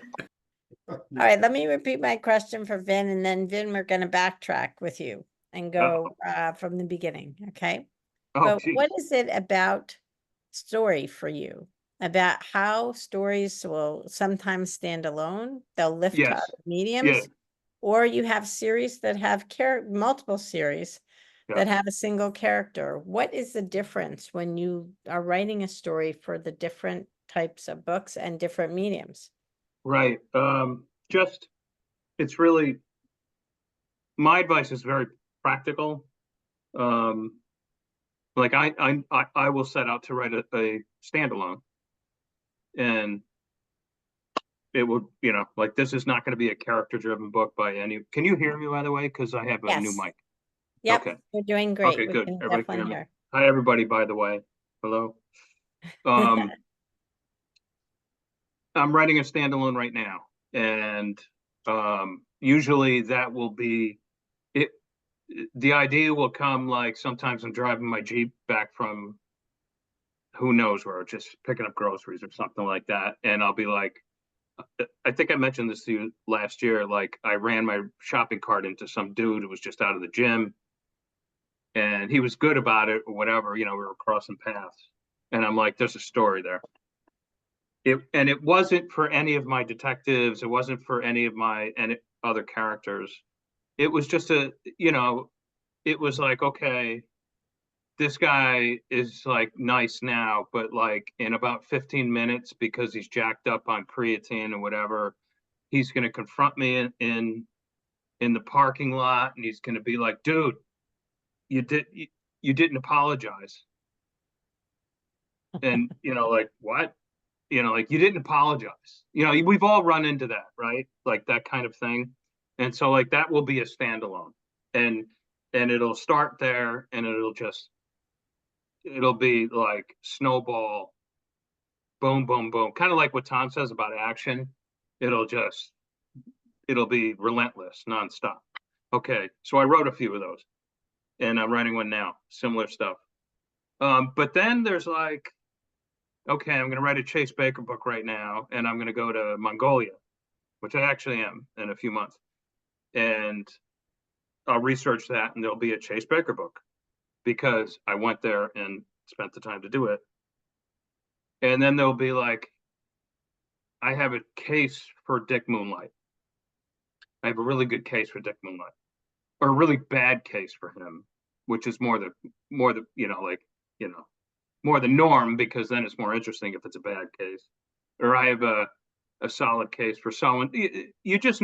All right, let me repeat my question for Vin, and then Vin, we're gonna backtrack with you and go from the beginning, okay? Oh, But geez. what is it about story for you? About how stories will sometimes stand alone, they'll lift to Yes. other mediums, or you have series that have multiple series that have a single character. What is the difference when you are writing a story for the different types of books and different mediums? Right. Just, it's really, my advice is very practical. Like I will set out to write a standalone, and it would, like, this is not going to be a character driven book by any. Can you hear me, by the way? Because I have a new Yes. mic. Yep, Okay. you're doing Okay, great. We good. can Everybody can hear definitely me. hear. Hi, everybody, by the way. Hello. I'm writing a standalone right now, and usually that will be it. The idea will come like sometimes I'm driving my Jeep back from who knows where, just picking up groceries or something like that, and I'll be like, I think I mentioned this to you last year. Like, I ran my shopping cart into some dude who was just out of the gym, and he was good about it or whatever. We were crossing paths, and I'm like, there's a story there. It wasn't for any of my detectives. It wasn't for any of my other characters. It was just it was like, okay, this guy is like nice now, but like in about 15 minutes, because he's jacked up on creatine and whatever, he's going to confront me in the parking lot, and he's going to be like, dude, you didn't apologize. And like, what? Like, you didn't apologize. We've all run into that, right? Like that kind of thing. And so like that will be a standalone, and it'll start there, and it'll be like snowball, boom, boom, boom, kind of like what Tom says about action. It'll be relentless, nonstop. Okay, so I wrote a few of those, and I'm writing one now, similar stuff. But then there's like, okay, I'm going to write a Chase Baker book right now, and I'm going to go to Mongolia, which I actually am in a few months. And I'll research that, and there'll be a Chase Baker book because I went there and spent the time to do it. And then there'll be like, I have a case for Dick Moonlight. I have a really good case for Dick Moonlight, or a really bad case for him, which is more the more the norm, because then it's more interesting if it's a bad case. Or I have a solid case for someone. You just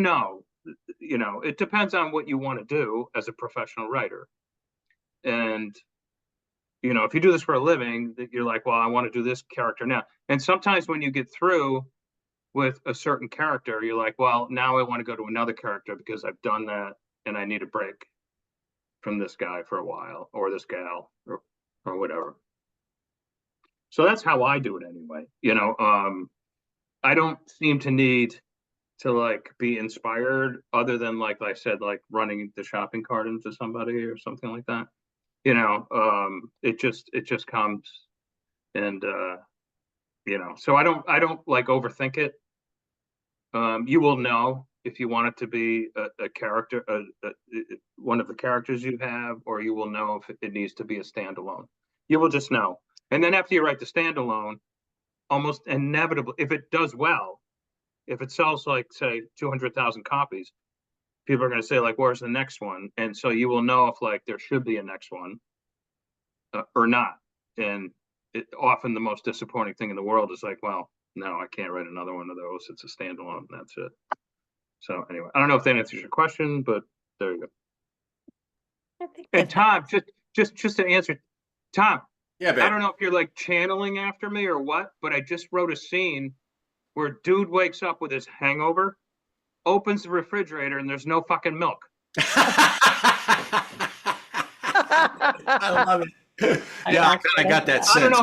it depends on what you want to do as a professional writer. And if you do this for a living, that you're like, well, I want to do this character now. And sometimes when you get through with a certain character, you're like, well, now I want to go to another character because I've done that, and I need a break from this guy for a while, or this gal, or whatever. So that's how I do it anyway. I don't seem to need to like be inspired, other than like I said, like running the shopping cart into somebody or something like that. It just comes, and so I don't like overthink it. You will know if you want it to be a character, one of the characters you have, or you will know if it needs to be a standalone. You will just know. And then after you write the standalone, almost inevitably, if it does well, if it sells like, say, 200,000 copies, people are going to say like, where's the next one? And so you will know if like there should be a next one or not. And often the most disappointing thing in the world is like, well, no, I can't write another one of those. It's a standalone. That's it. So anyway, I don't know if that answers your question, but there you go. I think And Tom, just to answer, Tom, Yeah, I babe. don't know if you're like channeling after me or what, but I just wrote a scene where dude wakes up with his hangover, opens the refrigerator, and there's no fucking milk. I love it. Yeah, I kind of got that sense. I don't know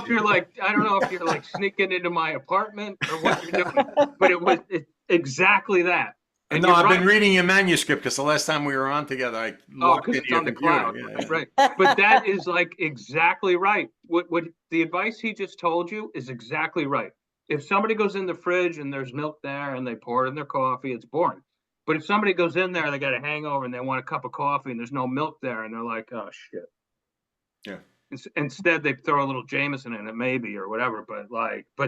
if you're like sneaking into my apartment or what you're doing, but it's exactly that. And No, I've right. been reading your manuscript because the last time we were on together, I logged because into it's your on the computer. cloud. Yeah, Right. But that is like exactly right. What the advice he just told you is exactly right. if somebody goes in the fridge and there's milk there and they pour it in their coffee, it's boring. But if somebody goes in there, they got a hangover and they want a cup of coffee and there's no milk there and they're like, oh shit. Yeah. Instead, they throw a little Jameson in it, maybe, or whatever. But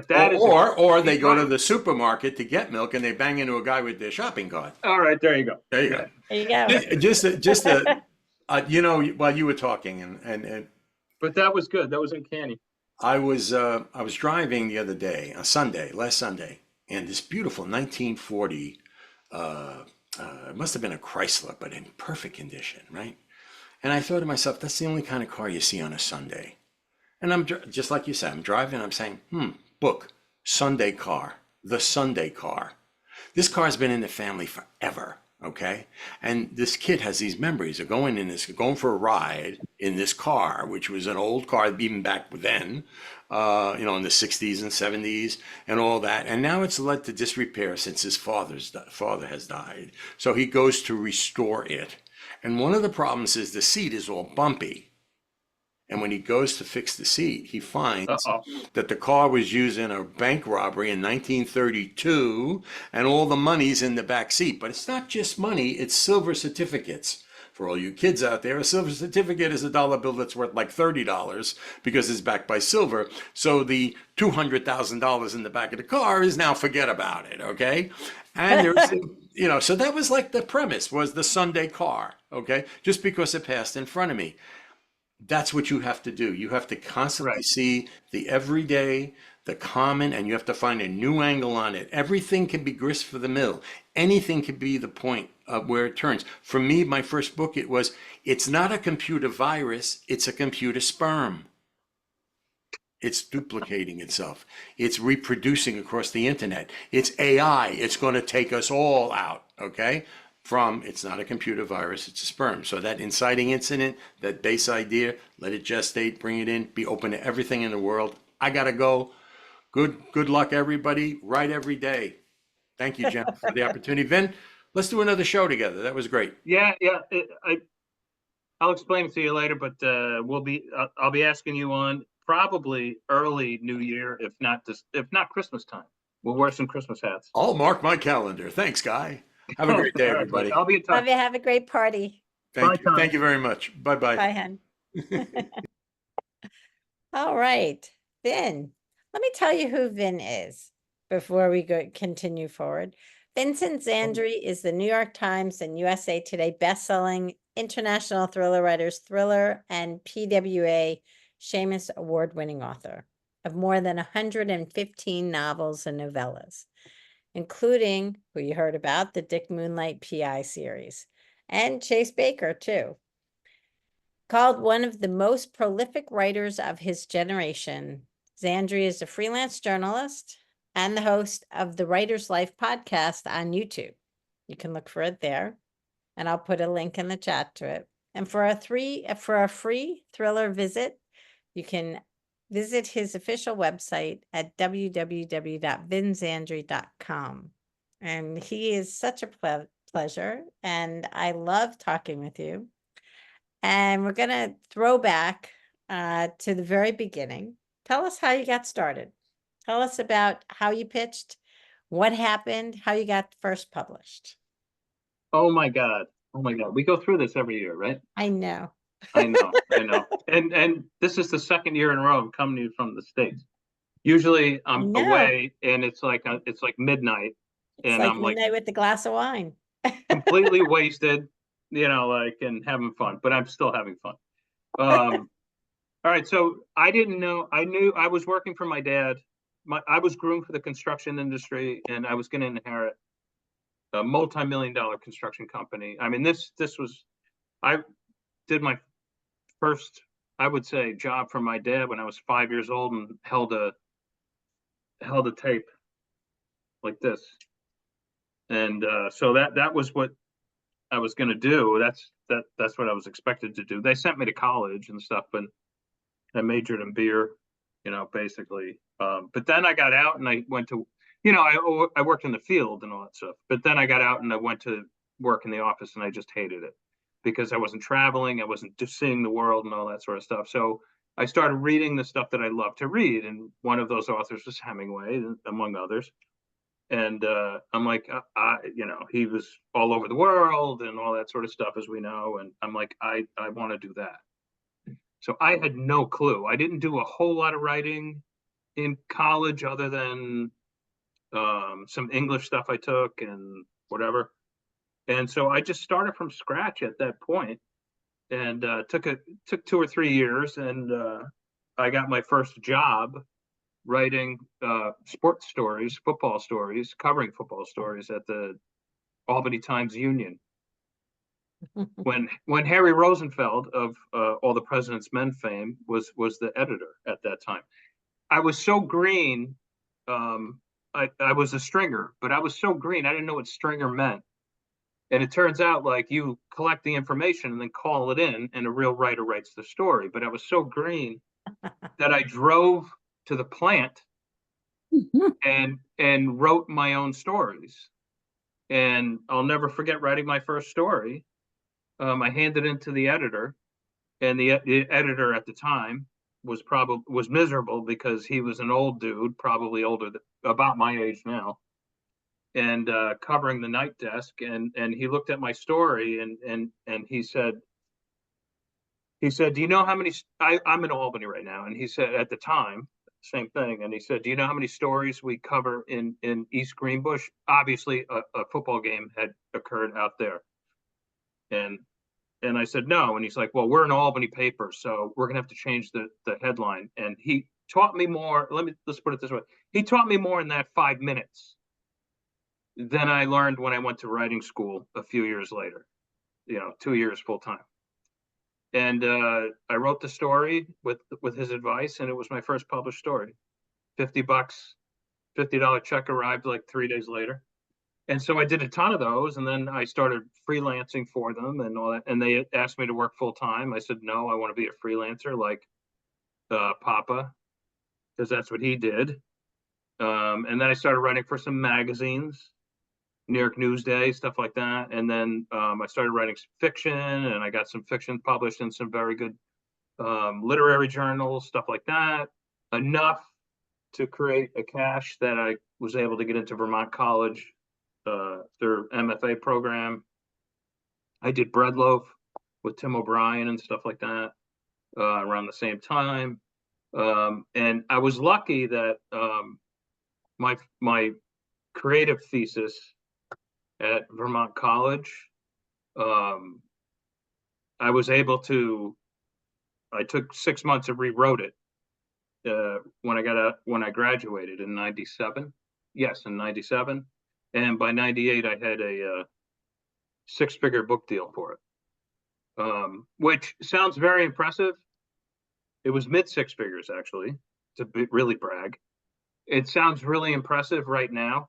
that is, Or they go to the supermarket to get milk and they bang into a guy with their shopping cart. all right, there you go. There you go. There you go. Just you know, while you were talking and But that was good. That was uncanny. I was driving the other day, last Sunday, and this beautiful 1940, it must have been a Chrysler, but in perfect condition, right? And I thought to myself, that's the only kind of car you see on a Sunday. And I'm just like you said, I'm driving, I'm saying, book, Sunday car, the Sunday car. This car's been in the family forever, okay? And this kid has these memories of going for a ride in this car, which was an old car even back then, you know, in the 60s and 70s and all that. And now it's led to disrepair since his father has died. So he goes to restore it. And one of the problems is the seat is all bumpy. And when he goes to fix the seat, he finds that the car was used in a bank robbery in 1932 and all the money's in the back seat. But it's not just money, it's silver certificates. For all you kids out there, a silver certificate is a dollar bill that's worth like $30 because it's backed by silver. So the $200,000 in the back of the car is now forget about it, okay? And there's, you know, so that was like the premise was the Sunday car, okay? Just because it passed in front of me. That's what you have to do. You have to constantly see the everyday, the common, and you have to find a new angle on it. Everything can be grist for the mill. Anything can be the point of where it turns. For me, my first book, it's not a computer virus, it's a computer sperm. It's duplicating itself. It's reproducing across the internet. It's AI. It's going to take us all out, okay? It's not a computer virus, it's a sperm. So that inciting incident, that base idea, let it gestate, bring it in, be open to everything in the world. I got to go. Good luck, everybody. Write every day. Thank you, Jennifer, for the opportunity. Vin, let's do another show together. That was great. Yeah. I'll explain it to you later, but I'll be asking you on probably early New Year, if not Christmas time. We'll wear some Christmas hats. I'll mark my calendar. Thanks, Guy. Have a great day, everybody. I'll be in touch. Love you. Have a great party. Thank you. Thank you very much. Bye-bye. Bye, hon. All right, Vin. Let me tell you who Vin is before we continue forward. Vincent Zandri is the New York Times and USA Today bestselling international thriller writers, thriller and PWA Shamus award-winning author of more than 115 novels and novellas, including who you heard about, the Dick Moonlight PI series, and Chase Baker too. Called one of the most prolific writers of his generation, Zandri is a freelance journalist and the host of the Writer's Life podcast on YouTube. You can look for it there, and I'll put a link in the chat to it. And for a free thriller visit, you can visit his official website at www.vinzandri.com. And he is such a pleasure, and I love talking with you. And we're going to throw back to the very beginning. Tell us how you got started. Tell us about how you pitched, what happened, how you got first published. Oh my God. We go through this every year, right? I know. I know. And this is the second year in a row I'm coming to you from the States. Usually I'm away and it's like midnight. It's and like I'm midnight with a glass of wine. completely wasted, and having fun, but I'm still having fun. All right. So I didn't know, I knew I was working for my dad. I was groomed for the construction industry and I was going to inherit a multi-million-dollar construction company. I mean, I did my first, I would say, job for my dad when I was 5 years old and held a tape like this. And so that was what I was going to do. That's what I was expected to do. They sent me to college and stuff, but I majored in beer, basically. But then I got out and I went to, I worked in the field and all that stuff. But then I got out and I went to work in the office and I just hated it because I wasn't traveling. I wasn't just seeing the world and all that sort of stuff. So I started reading the stuff that I love to read, and one of those authors was Hemingway, among others. And I'm like, you know, he was all over the world and all that sort of stuff, as we know. And I'm like, I want to do that. So I had no clue. I didn't do a whole lot of writing in college other than some English stuff I took and whatever. And so I just started from scratch at that point, and took 2 or 3 years, and I got my first job writing sports stories, football stories, covering football stories at the Albany Times-Union. When Harry Rosenfeld of All the President's Men fame was the editor at that time. I was so green. I was a stringer, but I was so green, I didn't know what stringer meant. And it turns out, like, you collect the information and then call it in, and a real writer writes the story. But I was so green that I drove to the plant and wrote my own stories. And I'll never forget writing my first story. I handed it to the editor, and the editor at the time was miserable because he was an old dude, probably older about my age now, and covering the night desk. And he looked at my story, and he said, do you know how many, I'm in Albany right now. And he said, at the time, same thing. And he said, do you know how many stories we cover in East Greenbush? Obviously a football game had occurred out there. And I said, no. And he's like, well, we're an Albany paper, so we're gonna have to change the headline. And he taught me more. Let's put it this way. He taught me more in that 5 minutes than I learned when I went to writing school a few years later, 2 years full time. And I wrote the story with his advice, and it was my first published story. $50, $50 check arrived like 3 days later. And so I did a ton of those, and then I started freelancing for them and all that. And they asked me to work full time. I said, no, I want to be a freelancer like Papa, because that's what he did. And then I started writing for some magazines, New York Newsday, stuff like that. And then I started writing some fiction, and I got some fiction published in some very good literary journals, stuff like that. Enough to create a cache that I was able to get into Vermont College, their MFA program. I did Bread Loaf with Tim O'Brien and stuff like that around the same time. And I was lucky that my creative thesis at Vermont College, I was able to, I took 6 months and rewrote it when I graduated in 97. Yes, in 97. And by 98, I had a 6-figure book deal for it, which sounds very impressive. It was mid 6 figures, actually, to really brag. It sounds really impressive right now.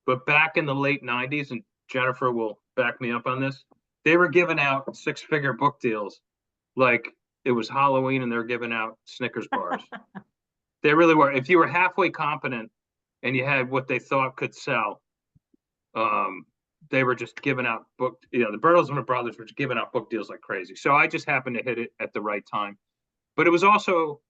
But back in the late 90s, and Jennifer will back me up on this, they were giving out 6-figure book deals like it was Halloween, and they're giving out Snickers bars. They really were. If you were halfway competent and you had what they thought could sell, they were just giving out book, the Bertelsmann brothers were just giving out book deals like crazy. So I just happened to hit it at the right time. But it was also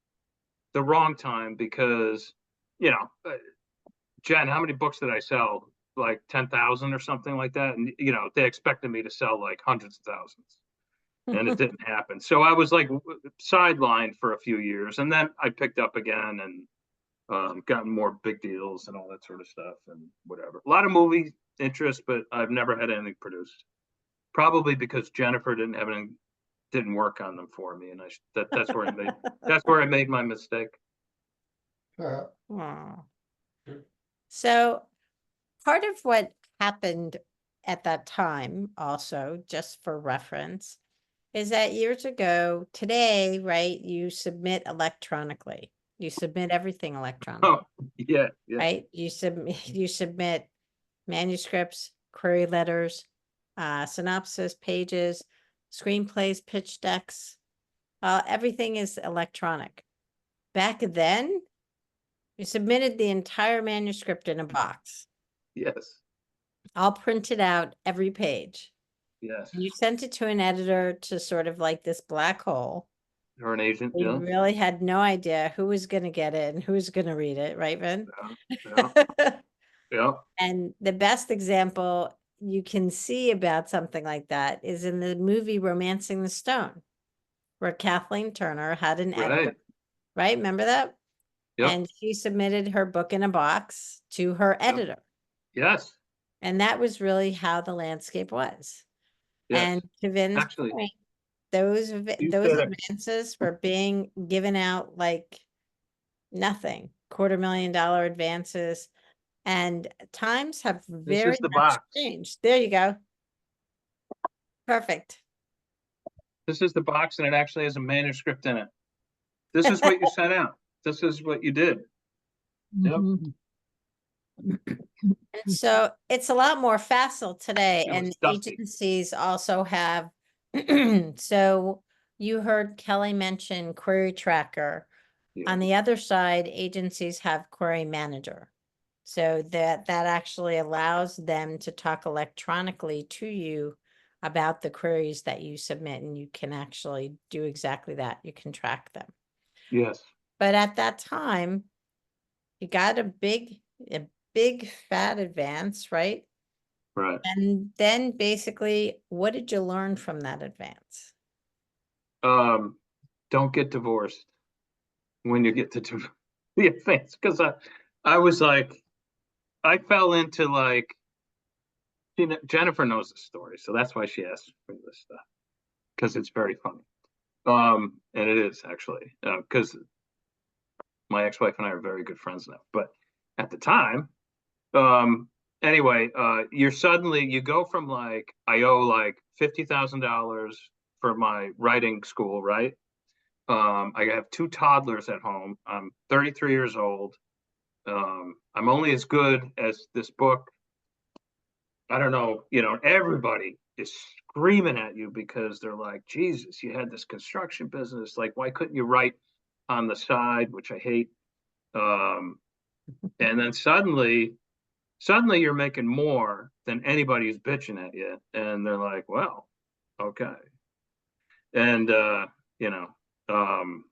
the wrong time because, Jen, how many books did I sell? Like 10,000 or something like that. And, they expected me to sell like hundreds of thousands, and it didn't happen. So I was like sidelined for a few years, and then I picked up again and gotten more big deals and all that sort of stuff and whatever. A lot of movie interest, but I've never had anything produced. Probably because Jennifer didn't work on them for me, and that's where I made my mistake. Wow. So part of what happened at that time, also, just for reference, is that years ago, today, right, you submit electronically. You submit everything electronically. Oh, yeah. Right? You submit manuscripts, query letters, synopsis pages, screenplays, pitch decks. Everything is electronic. Back then, you submitted the entire manuscript in a box, Yes. all printed out, every page. Yes. You sent it to an editor to sort of like this black hole. or an agent. We Yeah. really had no idea who was going to get it and who was going to read it, right, Vin? Yeah. Yeah. And the best example you can see about something like that is in the movie Romancing the Stone, where Kathleen Turner had an editor, Right. right? Remember that? Yep. And she submitted her book in a box to her Yep. editor. Yes. And that was really how the landscape was. Yes. And to Vin's Actually, point, those you those said it. advances were being given out like nothing, $250,000 advances. And times have This very is the much box. changed. There you go. Perfect. This is the box, and it actually has a manuscript in it. This is what you sent out. This is what you did. Yep. And so it's a lot more facile today, It was and dusty. agencies also have. So you heard Kelly mention Query Tracker. Yeah. On the other side, agencies have Query Manager. So that actually allows them to talk electronically to you about the queries that you submit, and you can actually do exactly that. You can track them. Yes. But at that time, you got a big fat advance, right? Right. And then basically, what did you learn from that advance? Don't get divorced when you get to the advance, because I was like, I fell into like, Jennifer knows the story, so that's why she asked me this stuff, because it's very funny. And it is actually, because my ex-wife and I are very good friends now. But at the time, anyway, you go from like, I owe like $50,000 for my writing school, right? I have 2 toddlers at home. I'm 33 years old. I'm only as good as this book. I don't know, everybody is screaming at you because they're like, Jesus, you had this construction business. Like, why couldn't you write on the side, which I hate? Um, and then suddenly you're making more than anybody's bitching at you. And they're like, well, okay. And, you know, um,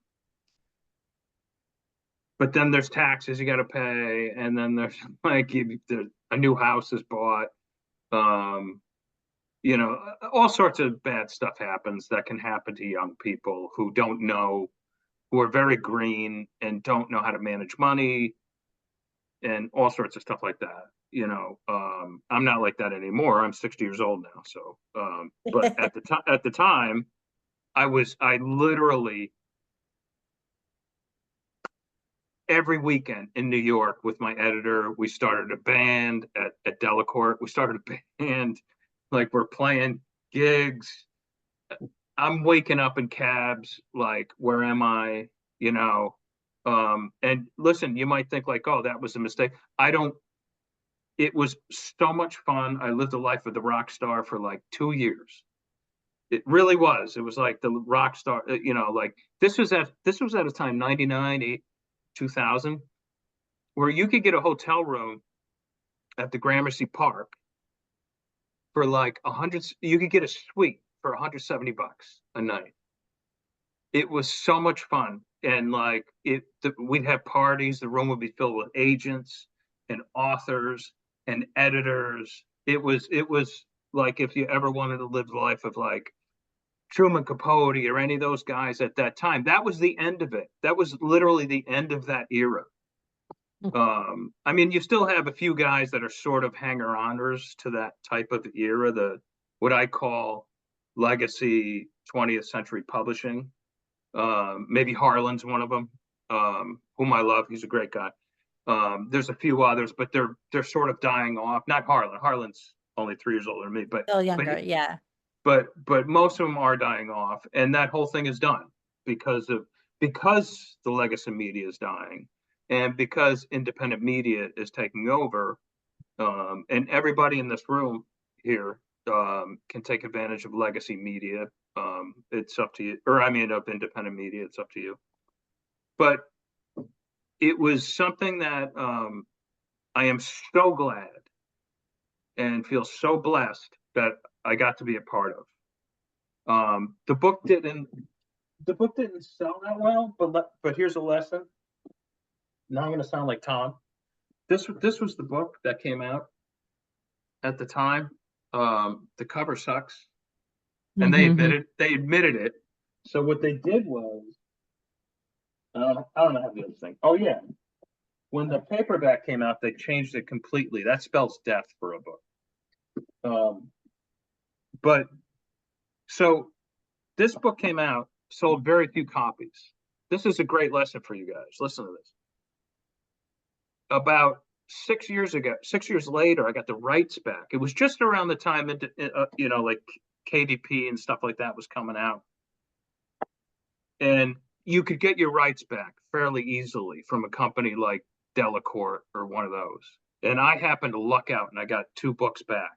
but then there's taxes you got to pay. And then there's like, a new house is bought. Um, all sorts of bad stuff happens that can happen to young people who don't know, who are very green and don't know how to manage money and all sorts of stuff like that. I'm not like that anymore. I'm 60 years old now. So, but at the time, I literally every weekend in New York with my editor, we started a band at Delacorte. We started a band, like we're playing gigs. I'm waking up in cabs, like, where am I? And listen, you might think like, oh, that was a mistake. It was so much fun. I lived the life of the rock star for like 2 years. It really was. It was like the rock star, like this was at a time, 99, 2000, where you could get a hotel room at the Gramercy Park for like 100. You could get a suite for $170 a night. It was so much fun. And like we'd have parties, the room would be filled with agents and authors and editors. It was like, if you ever wanted to live the life of like Truman Capote or any of those guys at that time, that was the end of it. That was literally the end of that era. I mean, you still have a few guys that are sort of hanger-oners to that type of era, what I call legacy 20th century publishing. Maybe Harlan's one of them, whom I love. He's a great guy. There's a few others, but they're sort of dying off. Not Harlan. Harlan's only 3 years older than me, but Still younger, yeah. but most of them are dying off, and that whole thing is done because the legacy media is dying, and because independent media is taking over, and everybody in this room here can take advantage of legacy media. It's up to you, or I mean, of independent media. It's up to you. But it was something that I am so glad and feel so blessed that I got to be a part of. The book didn't the book didn't sell that well, but here's a lesson. Now I'm going to sound like Tom. This was the book that came out at the time. The cover sucks, and they admitted it. So what they did was, I don't know how the other thing. Oh yeah, when the paperback came out, they changed it completely. That spells death for a book. But so this book came out, sold very few copies. This is a great lesson for you guys. Listen to this. About 6 years ago, 6 years later, I got the rights back. It was just around the time, like KDP and stuff like that was coming out. And you could get your rights back fairly easily from a company like Delacorte or one of those. And I happened to luck out and I got 2 books back.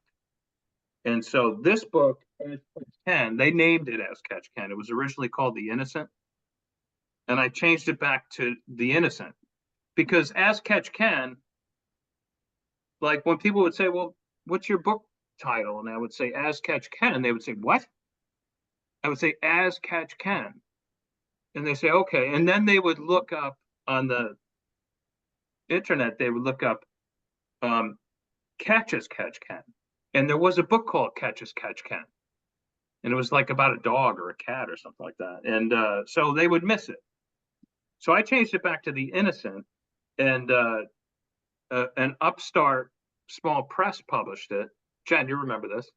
And so this book, As Catch Can, they named it As Catch Can. It was originally called The Innocent. And I changed it back to The Innocent because As Catch Can, like when people would say, well, what's your book title? And I would say As Catch Can. And they would say, what? I would say As Catch Can. And they say, okay. And then they would look up on the internet, they would look up Catch as Catch Can. And there was a book called Catch as Catch Can. And it was like about a dog or a cat or something like that. And so they would miss it. So I changed it back to The Innocent, and an upstart small press published it. Jen, you remember this?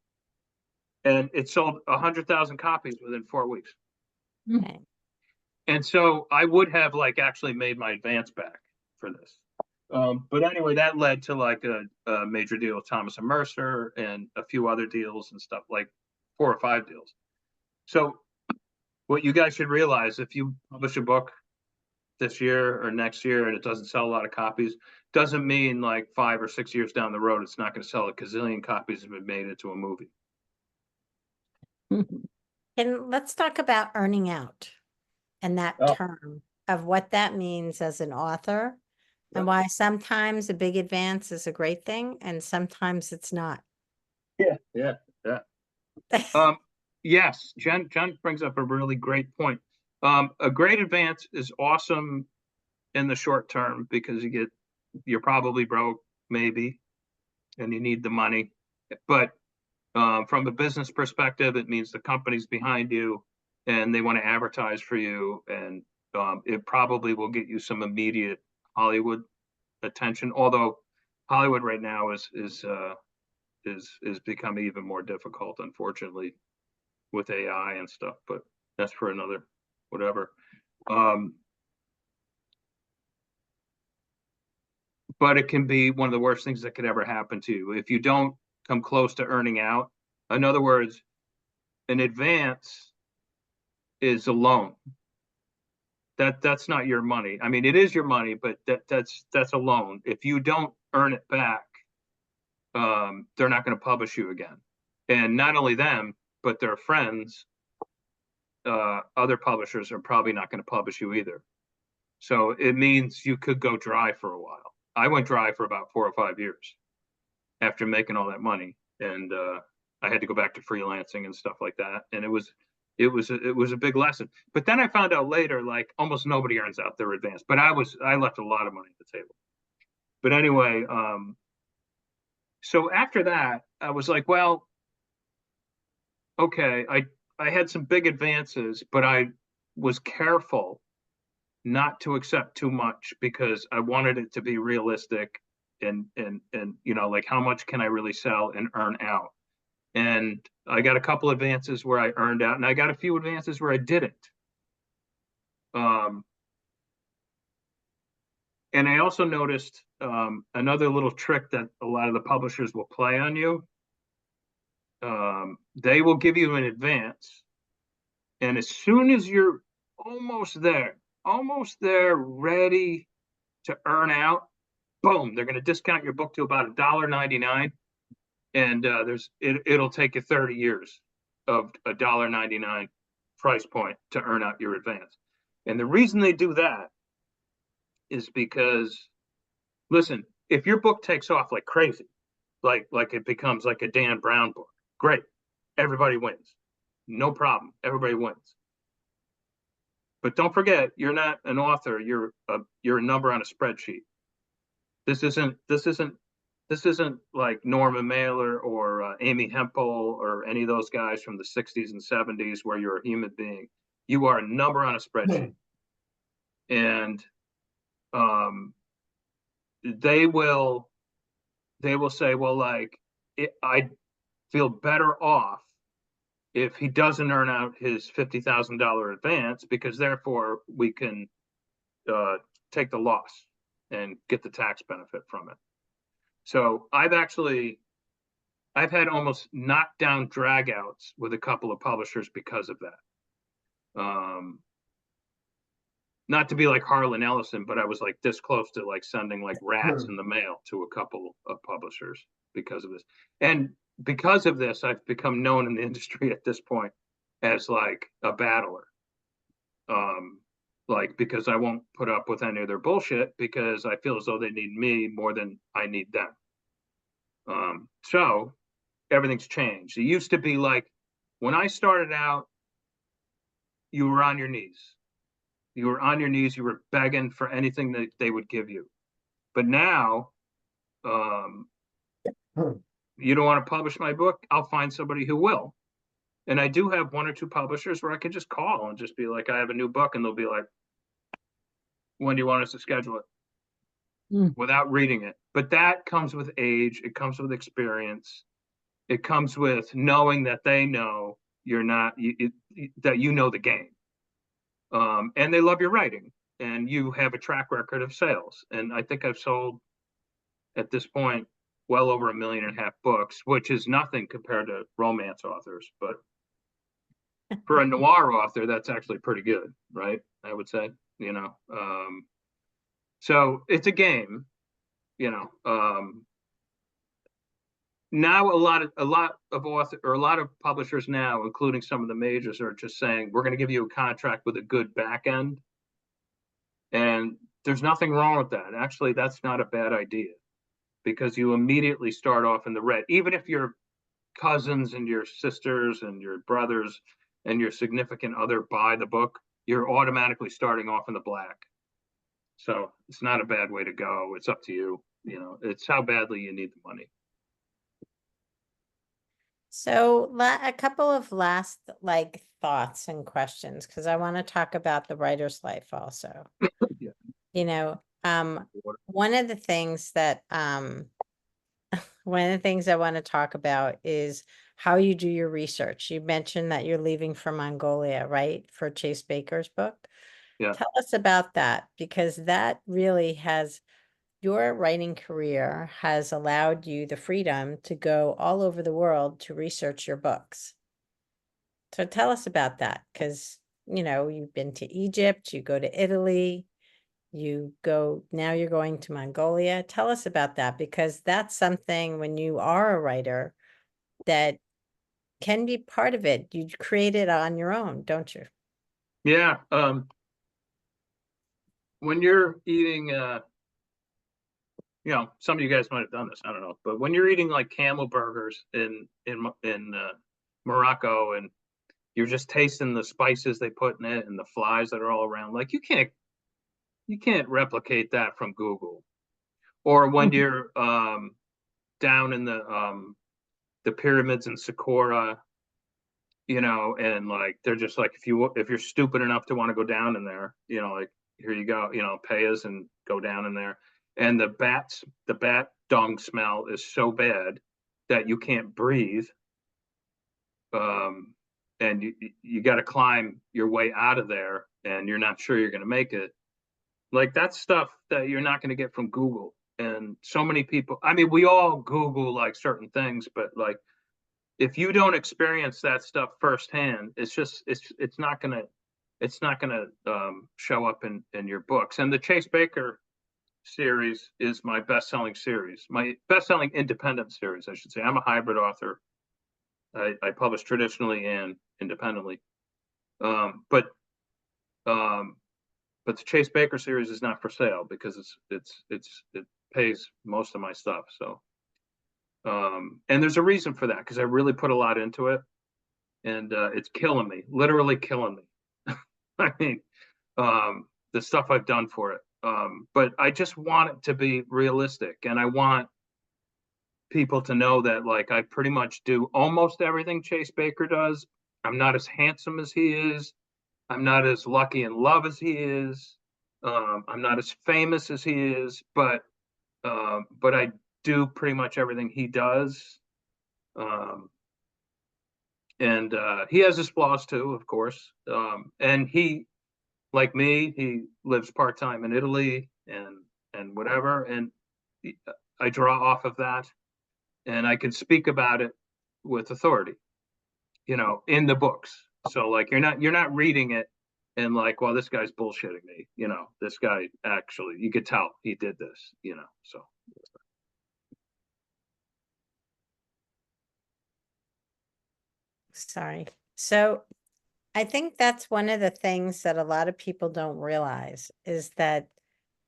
And it sold 100,000 copies within 4 weeks. Okay. And so I would have like actually made my advance back for this. But anyway, that led to like a major deal with Thomas and Mercer and a few other deals and stuff, like 4 or 5 deals. So what you guys should realize, if you publish a book this year or next year and it doesn't sell a lot of copies, doesn't mean like 5 or 6 years down the road it's not going to sell a gazillion copies and been made into a movie. And let's talk about earning out and that term of what that means as an author and why sometimes a big advance is a great thing and sometimes it's not. Yeah. Yes, Jen brings up a really great point. A great advance is awesome in the short term because you're probably broke, maybe, and you need the money. But from a business perspective, it means the company's behind you and they want to advertise for you, and it probably will get you some immediate Hollywood attention. Although Hollywood right now is becoming even more difficult, unfortunately, with AI and stuff. But that's for another whatever. But it can be one of the worst things that could ever happen to you if you don't come close to earning out. In other words, an advance is a loan. That's not your money. I mean, it is your money, but that's a loan. If you don't earn it back, they're not going to publish you again. And not only them, but their friends, other publishers are probably not going to publish you either. So it means you could go dry for a while. I went dry for about 4 or 5 years after making all that money, and I had to go back to freelancing and stuff like that. And it was a big lesson. But then I found out later, like almost nobody earns out their advance. But I left a lot of money at the table. But anyway, so after that, I was like, well, okay, I had some big advances, but I was careful not to accept too much because I wanted it to be realistic and like how much can I really sell and earn out. And I got a couple advances where I earned out, and I got a few advances where I didn't. And I also noticed another little trick that a lot of the publishers will play on you. They will give you an advance, and as soon as you're almost there, ready to earn out, boom, they're going to discount your book to about $1.99. And it'll take you 30 years of $1.99 price point to earn out your advance. And the reason they do that is because, listen, if your book takes off like crazy, like it becomes like a Dan Brown book, great, everybody wins, no problem, everybody wins. But don't forget, you're not an author. You're a number on a spreadsheet. This isn't like Norman Mailer or Amy Hempel or any of those guys from the 60s and 70s where you're a human being. You are a number on a spreadsheet. And they will say, well, like, I feel better off if he doesn't earn out his $50,000 advance, because therefore we can take the loss and get the tax benefit from it. So I've had almost knockdown dragouts with a couple of publishers because of that. Not to be like Harlan Ellison, but I was like this close to like sending like rats in the mail to a couple of publishers because of this. And because of this, I've become known in the industry at this point as like a battler. Like, because I won't put up with any of their bullshit because I feel as though they need me more than I need them. So everything's changed. It used to be like, when I started out, you were on your knees. You were on your knees. You were begging for anything that they would give you. But now, you don't want to publish my book? I'll find somebody who will. And I do have one or two publishers where I can just call and just be like, I have a new book. And they'll be like, when do you want us to schedule it? Without reading it. But that comes with age. It comes with experience. It comes with knowing that they know you're not, that you know the game. And they love your writing, and you have a track record of sales. And I think I've sold at this point well over 1.5 million books, which is nothing compared to romance authors. But for a noir author, that's actually pretty good, right? I would say, you know. So it's a game, you know. Now a lot of author, or a lot of publishers now, including some of the majors, are just saying, we're going to give you a contract with a good back end. And there's nothing wrong with that. Actually, that's not a bad idea, because you immediately start off in the red. Even if your cousins and your sisters and your brothers and your significant other buy the book, you're automatically starting off in the black. So it's not a bad way to go. It's up to you. You know, it's how badly you need the money. So a couple of last like thoughts and questions, because I want to talk about the writer's life also. Yeah. You know, one of the things that one of the things I want to talk about is how you do your research. You mentioned that you're leaving for Mongolia, right? For Chase Baker's book. Yeah. Tell us about that, because that really has, your writing career has allowed you the freedom to go all over the world to research your books. So tell us about that, because, you know, you've been to Egypt, you go to Italy, now you're going to Mongolia. Tell us about that, because that's something, when you are a writer, that can be part of it. You create it on your own, don't you? Yeah. When you're eating, you know, some of you guys might have done this, I don't know, but when you're eating like camel burgers in Morocco, and you're just tasting the spices they put in it and the flies that are all around, like you can't replicate that from Google. Or when you're down in the pyramids in Saqqara, you know, and like they're just like, if you're stupid enough to want to go down in there, you know, like, here you go, you know, pay us and go down in there. And the bat dung smell is so bad that you can't breathe. And you got to climb your way out of there, and you're not sure you're going to make it. Like, that's stuff that you're not going to get from Google. And so many people, I mean, we all Google like certain things, but like, if you don't experience that stuff firsthand, it's not gonna show up in your books. And the Chase Baker series is my best-selling series, my best-selling independent series, I should say. I'm a hybrid author. I publish traditionally and independently, but the Chase Baker series is not for sale because it pays most of my stuff. So. And there's a reason for that, because I really put a lot into it, and it's killing me, literally killing me. I mean, the stuff I've done for it. But I just want it to be realistic, and I want people to know that like I pretty much do almost everything Chase Baker does. I'm not as handsome as he is. I'm not as lucky in love as he is. I'm not as famous as he is, but I do pretty much everything he does. Um, and he has his flaws too, of course. And he, like me, he lives part time in Italy and whatever. And I draw off of that, and I can speak about it with authority, in the books. So like you're not reading it and like, well, this guy's bullshitting me. This guy actually, you could tell he did this. So. Sorry. So I think that's one of the things that a lot of people don't realize is that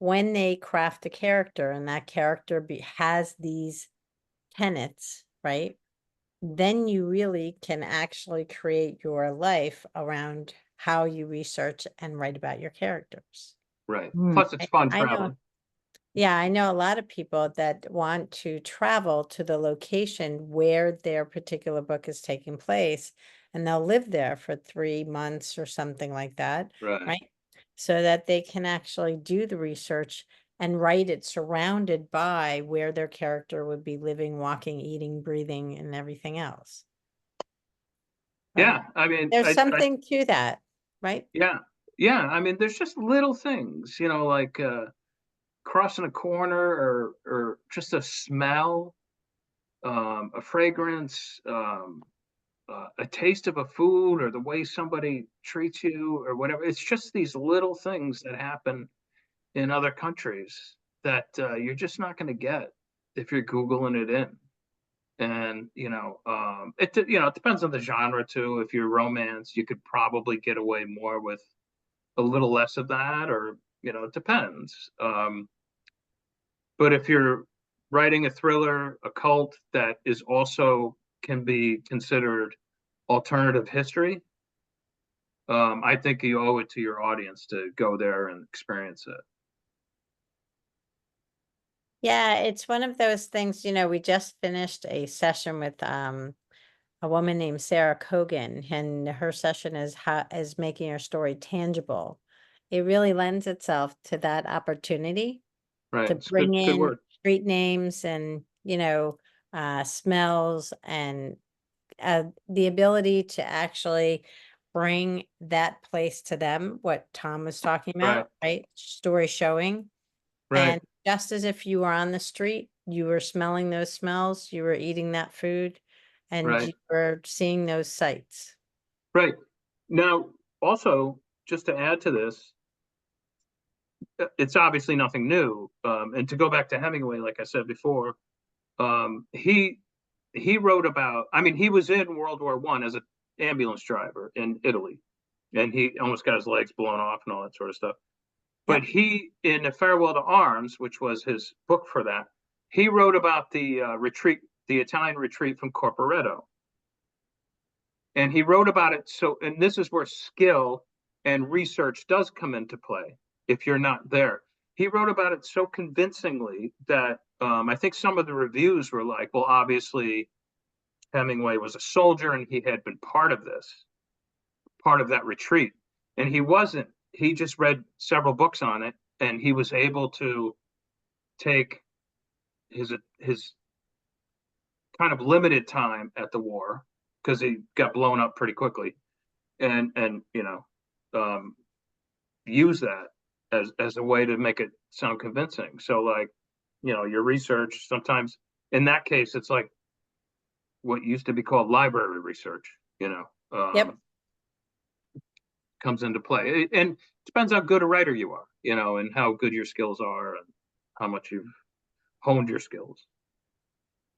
when they craft a character and that character has these tenets, right? Then you really can actually create your life around how you research and write about your characters. Right. Plus, it's fun I know. traveling. Yeah, I know a lot of people that want to travel to the location where their particular book is taking place, and they'll live there for 3 months or something like that, Right. right? So that they can actually do the research and write it surrounded by where their character would be living, walking, eating, breathing, and everything else. Right? Yeah. I mean, There's something to that, right? yeah. Yeah. I mean, there's just little things, like crossing a corner or just a smell, a fragrance, a taste of a food, or the way somebody treats you or whatever. It's just these little things that happen in other countries that you're just not going to get if you're Googling it in. And it depends on the genre too. If you're romance, you could probably get away more with a little less of that, or it depends. But if you're writing a thriller, a cult that is also can be considered alternative history, I think you owe it to your audience to go there and experience it. Yeah, it's one of those things, we just finished a session with a woman named Sarah Kogan, and her session is making her story tangible. It really lends itself to that opportunity Right. to It's bring good in word. street names and, smells and the ability to actually bring that place to them, what Tom was talking Right. about, right? Story showing. Right. And just as if you were on the street, you were smelling those smells, you were eating that food, and Right. you were seeing those sights. Right. Now, also, just to add to this, it's obviously nothing new. And to go back to Hemingway, like I said before, he wrote about. I mean, he was in World War I as an ambulance driver in Italy, and he almost got his legs blown off and all that sort of stuff. But Yep. he, in A Farewell to Arms, which was his book for that, he wrote about the retreat, the Italian retreat from Corporetto. And he wrote about it. So, and this is where skill and research does come into play if you're not there. He wrote about it so convincingly that I think some of the reviews were like, well, obviously Hemingway was a soldier and he had been part of this, part of that retreat. And he wasn't. He just read several books on it, and he was able to take his kind of limited time at the war, because he got blown up pretty quickly, and um, use that as a way to make it sound convincing. So like, your research sometimes, in that case, it's like what used to be called library research. Yep. Comes into play, and it depends how good a writer you are, and how good your skills are, and how much you've honed your skills.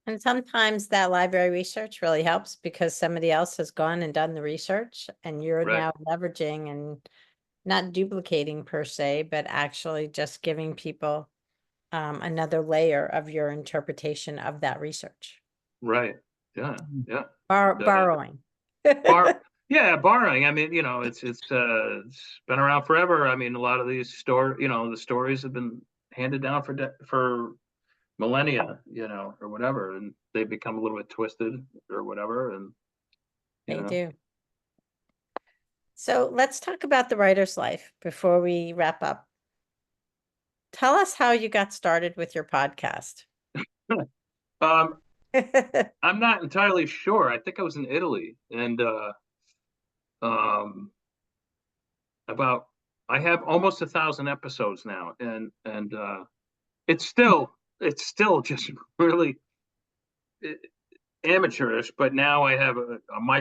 And sometimes that library research really helps because somebody else has gone and done the research and you're Right. now leveraging and not duplicating per se, but actually just giving people another layer of your interpretation of that research. Right. Yeah. Yeah. Borrowing. Bar Yeah, borrowing. I mean, it's been around forever. I mean, a lot of these the stories have been handed down for millennia, or whatever, and they become a little bit twisted or whatever, and you They know. do. So let's talk about the writer's life before we wrap up. Tell us how you got started with your podcast. Um, I'm not entirely sure. I think I was in Italy, and um, about I have almost 1,000 episodes now, and it's still just really amateurish. But now I have a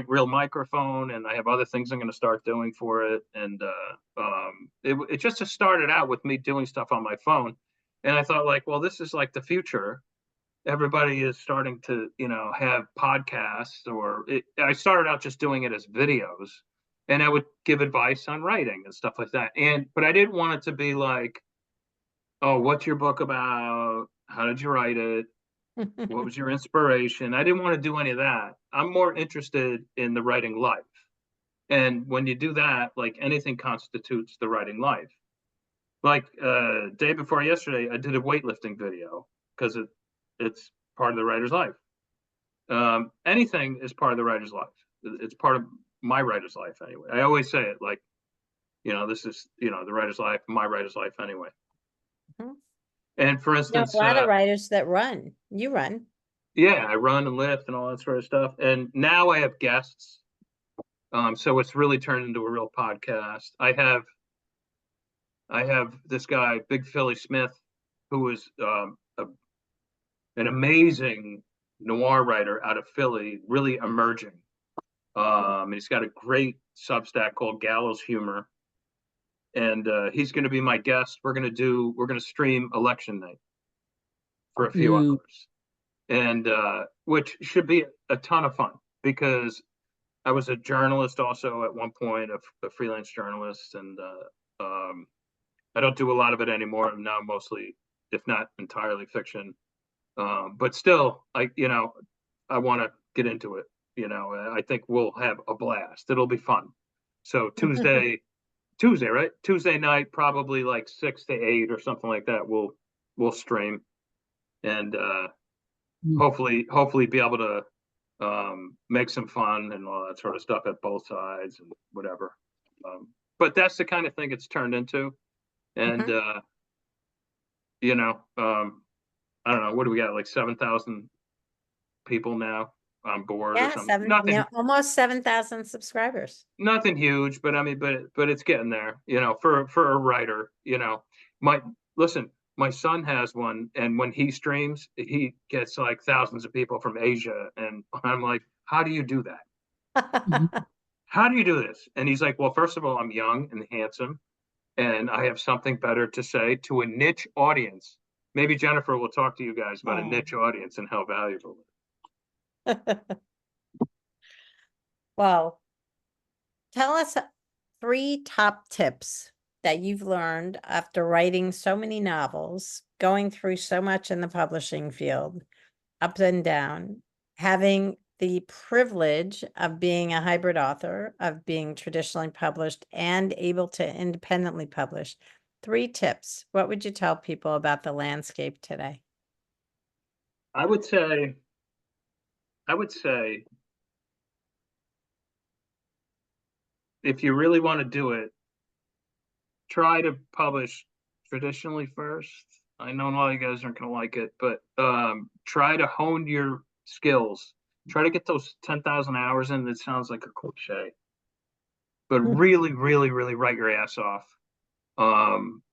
real microphone, and I have other things I'm going to start doing for it. And it just started out with me doing stuff on my phone, and I thought, like, well, this is like the future. Everybody is starting to, have podcasts, I started out just doing it as videos, and I would give advice on writing and stuff like that. But I didn't want it to be like, oh, what's your book about? How did you write it? What was your inspiration? I didn't want to do any of that. I'm more interested in the writing life. And when you do that, like, anything constitutes the writing life. Like, day before yesterday, I did a weightlifting video because it's part of the writer's life. Anything is part of the writer's life. It's part of my writer's life anyway. I always say it like, this is, the writer's life, my writer's life anyway. Mhm. And for You know, instance, a lot of writers that run. You run. yeah, I run and lift and all that sort of stuff. And now I have guests. So it's really turned into a real podcast. I have this guy, Big Philly Smith, who is an amazing noir writer out of Philly, really emerging. He's got a great Substack called Gallows Humor, and he's going to be my guest. We're going to stream election night for a few hours, and which should be a ton of fun because I was a journalist also at one point, a freelance journalist, and I don't do a lot of it anymore. I'm now mostly, if not entirely, fiction. But still, I want to get into it. I think we'll have a blast. It'll be fun. So Tuesday, right? Tuesday night, probably like 6 to 8 or something like that. We'll stream, and hopefully be able to make some fun and all that sort of stuff at both sides and whatever. But that's the kind of thing it's turned into, and I don't know, what do we got? Like 7,000 people now on board or Yeah, something. Nothing, almost 7,000 subscribers. nothing huge, but I mean, but it's getting there. For a writer. My listen, my son has one, and when he streams, he gets like thousands of people from Asia, and I'm like, how do you do that? How do you do this? And he's like, well, first of all, I'm young and handsome, and I have something better to say to a niche audience. Maybe Jennifer will talk to you guys about a niche audience and how valuable it is. Well, tell us 3 top tips that you've learned after writing so many novels, going through so much in the publishing field, up and down, having the privilege of being a hybrid author, of being traditionally published and able to independently publish. 3 tips. What would you tell people about the landscape today? I would say, if you really want to do it, try to publish traditionally first. I know a lot of you guys aren't going to like it, but try to hone your skills. Try to get those 10,000 hours in. That sounds like a cliche, but really, really, really write your ass off.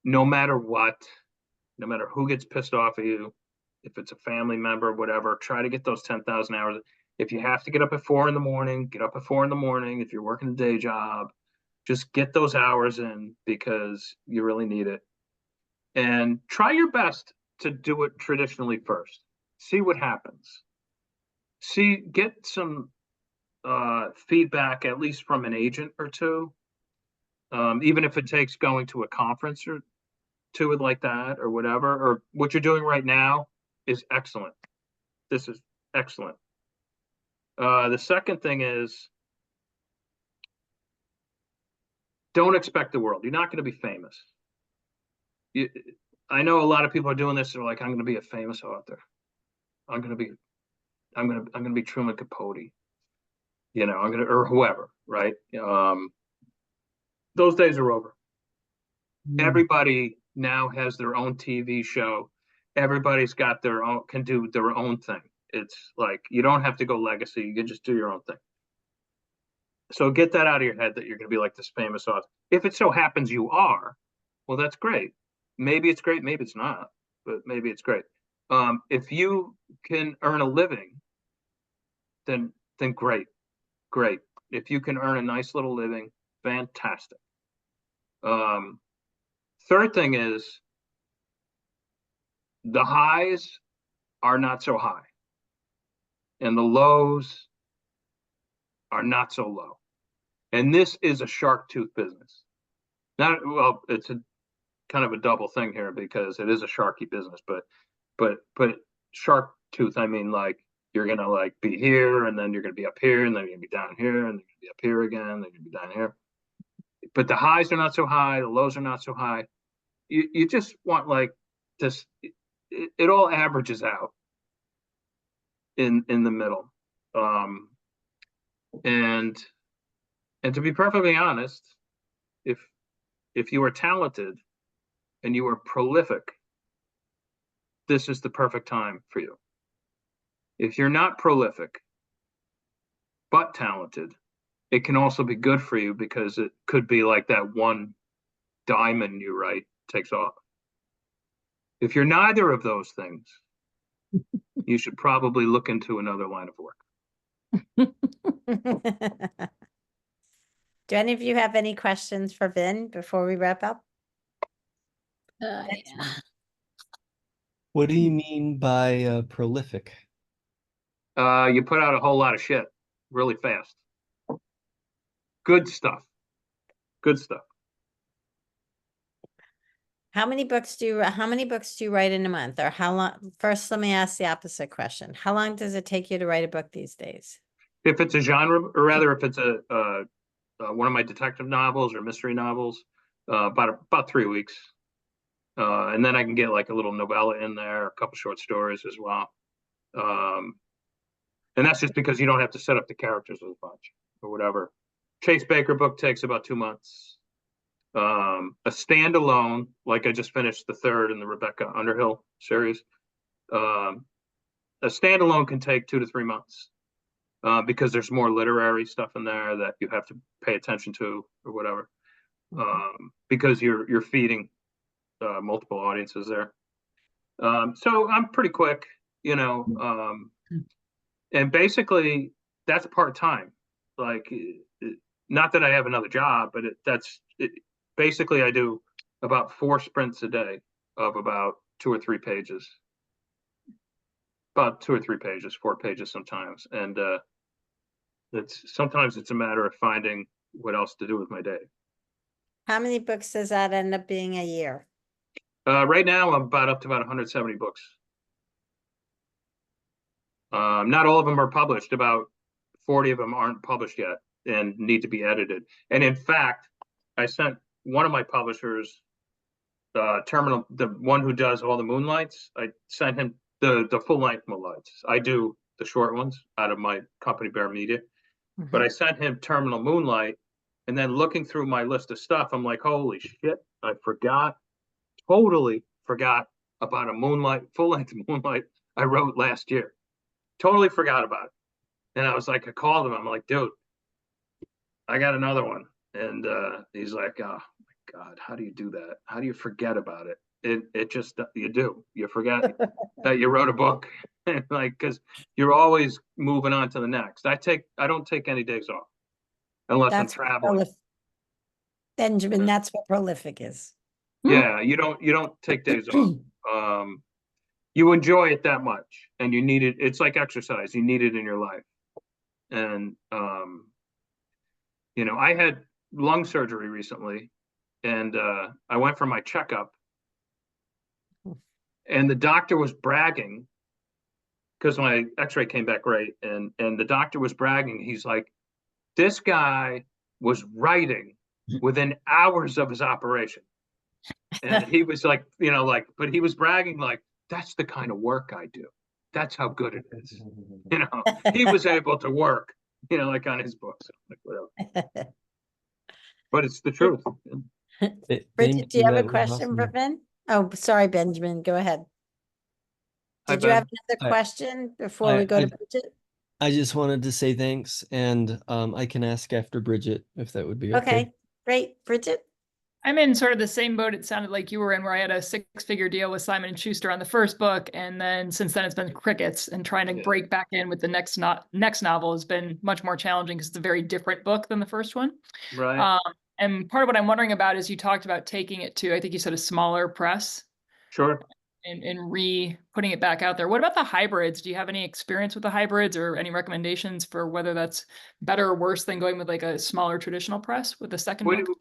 No matter what, no matter who gets pissed off at you, if it's a family member, whatever, try to get those 10,000 hours. If you have to get up at 4 a.m, get up at 4 a.m. If you're working a day job, just get those hours in because you really need it. And try your best to do it traditionally first. See what happens. Get some feedback, at least from an agent or two, even if it takes going to a conference or to it like that or whatever, or what you're doing right now is excellent. This is excellent. The second thing is don't expect the world. You're not going to be famous. I know a lot of people are doing this. They're like, I'm going to be a famous author. I'm going to be Truman Capote. Or whoever, right? Those days are over. Everybody now has their own TV show. Everybody's got can do their own thing. It's like, you don't have to go legacy. You can just do your own thing. So get that out of your head that you're going to be like this famous author. If it so happens you are, well, that's great. Maybe it's great. Maybe it's not, but maybe it's great. If you can earn a living, then great. If you can earn a nice little living, fantastic. Third thing is, the highs are not so high, and the lows are not so low. And this is a shark tooth business. It's a kind of a double thing here, because it is a sharky business, but shark tooth, I mean, like, you're gonna like be here, and then you're gonna be up here, and then you're gonna be down here, and then you're gonna be up here again, then you're gonna be down here. But the highs are not so high, the lows are not so high. You just want like this. It all averages out in the middle. And to be perfectly honest, if you are talented and you are prolific, this is the perfect time for you. If you're not prolific but talented, it can also be good for you, because it could be like that one diamond you write takes off. If you're neither of those things, you should probably look into another line of work. Do any of you have any questions for Vin before we wrap up? Yeah. What do you mean by prolific? You put out a whole lot of shit really fast. Good stuff. How many books do you write in a month, or how long? First, let me ask the opposite question. How long does it take you to write a book these days? If it's a genre, or rather, if it's one of my detective novels or mystery novels, about 3 weeks. And then I can get like a little novella in there, a couple short stories as well. And that's just because you don't have to set up the characters as much or whatever. Chase Baker book takes about 2 months. A standalone, like I just finished the third in the Rebecca Underhill series. A standalone can take 2 to 3 months, because there's more literary stuff in there that you have to pay attention to or whatever, because you're feeding multiple audiences there. So I'm pretty quick, and basically that's part-time. Like, not that I have another job, but basically I do about 4 sprints a day of about 2 or 3 pages. About 2 or 3 pages, 4 pages sometimes. And sometimes it's a matter of finding what else to do with my day. How many books does that end up being a year? Right now I'm up to about 170 books. Not all of them are published. About 40 of them aren't published yet and need to be edited. And in fact, I sent one of my publishers, Terminal, the one who does all the Moonlights, I sent him the full-length Moonlights. I do the short ones out of my company, Bear Media. But I sent him Terminal Moonlight, and then looking through my list of stuff, I'm like, holy shit, I totally forgot about a full-length Moonlight I wrote last year. Totally forgot about it. And I was like, I called him. I'm like, dude, I got another one. And he's like, oh my God, how do you do that? How do you forget about it? It just, you forget that you wrote a book. Like, because you're always moving on to the next. I don't take any days off unless I'm traveling. Benjamin, that's what prolific is. Yeah, you don't take days off. You enjoy it that much, and you need it. It's like exercise. You need it in your life. And I had lung surgery recently, and I went for my checkup, and the doctor was bragging because my x-ray came back great, and the doctor was bragging. He's like, this guy was writing within hours of his operation. And he was like, but he was bragging like, that's the kind of work I do. That's how good it is. He was able to work, like on his books, like whatever. But it's the truth. Bridget, do you have a That was question for awesome. Ben? Oh, sorry, Benjamin, go ahead. Hi, Did you have Ben. another I- question before we go to Bridget? I just wanted to say thanks, and I can ask after Bridget if that would be okay. Okay, great. Bridget? I'm in sort of the same boat it sounded like you were in, where I had a 6-figure deal with Simon & Schuster on the first book, and then since then it's been crickets, and trying to break back in with the next novel has been much more challenging because it's a very different book than the first one. Right. And part of what I'm wondering about is you talked about taking it to, I think you said, a smaller press Sure. and putting it back out there. What about the hybrids? Do you have any experience with the hybrids or any recommendations for whether that's better or worse than going with like a smaller traditional press with the second What book?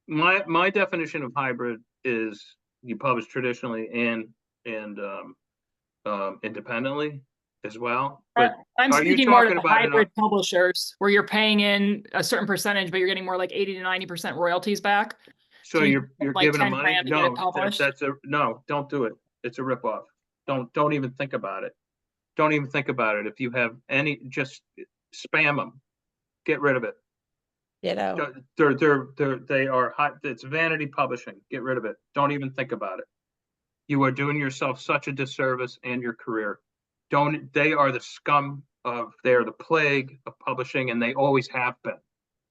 my definition of hybrid is you publish traditionally and independently as well. But I'm are you speaking more to talking the about hybrid publishers where you're paying in a certain percentage, but you're getting more like 80 to 90% royalties back. so you you're like giving them 10 money? grand to get it No, published? no, don't do it. It's a ripoff. Don't even think about it. Don't even think about it. If you have any, just spam them. Get rid of it. Ditto. They are hot. It's vanity publishing. Get rid of it. Don't even think about it. You are doing yourself such a disservice and your career. They are the scum they are the plague of publishing, and they always have been.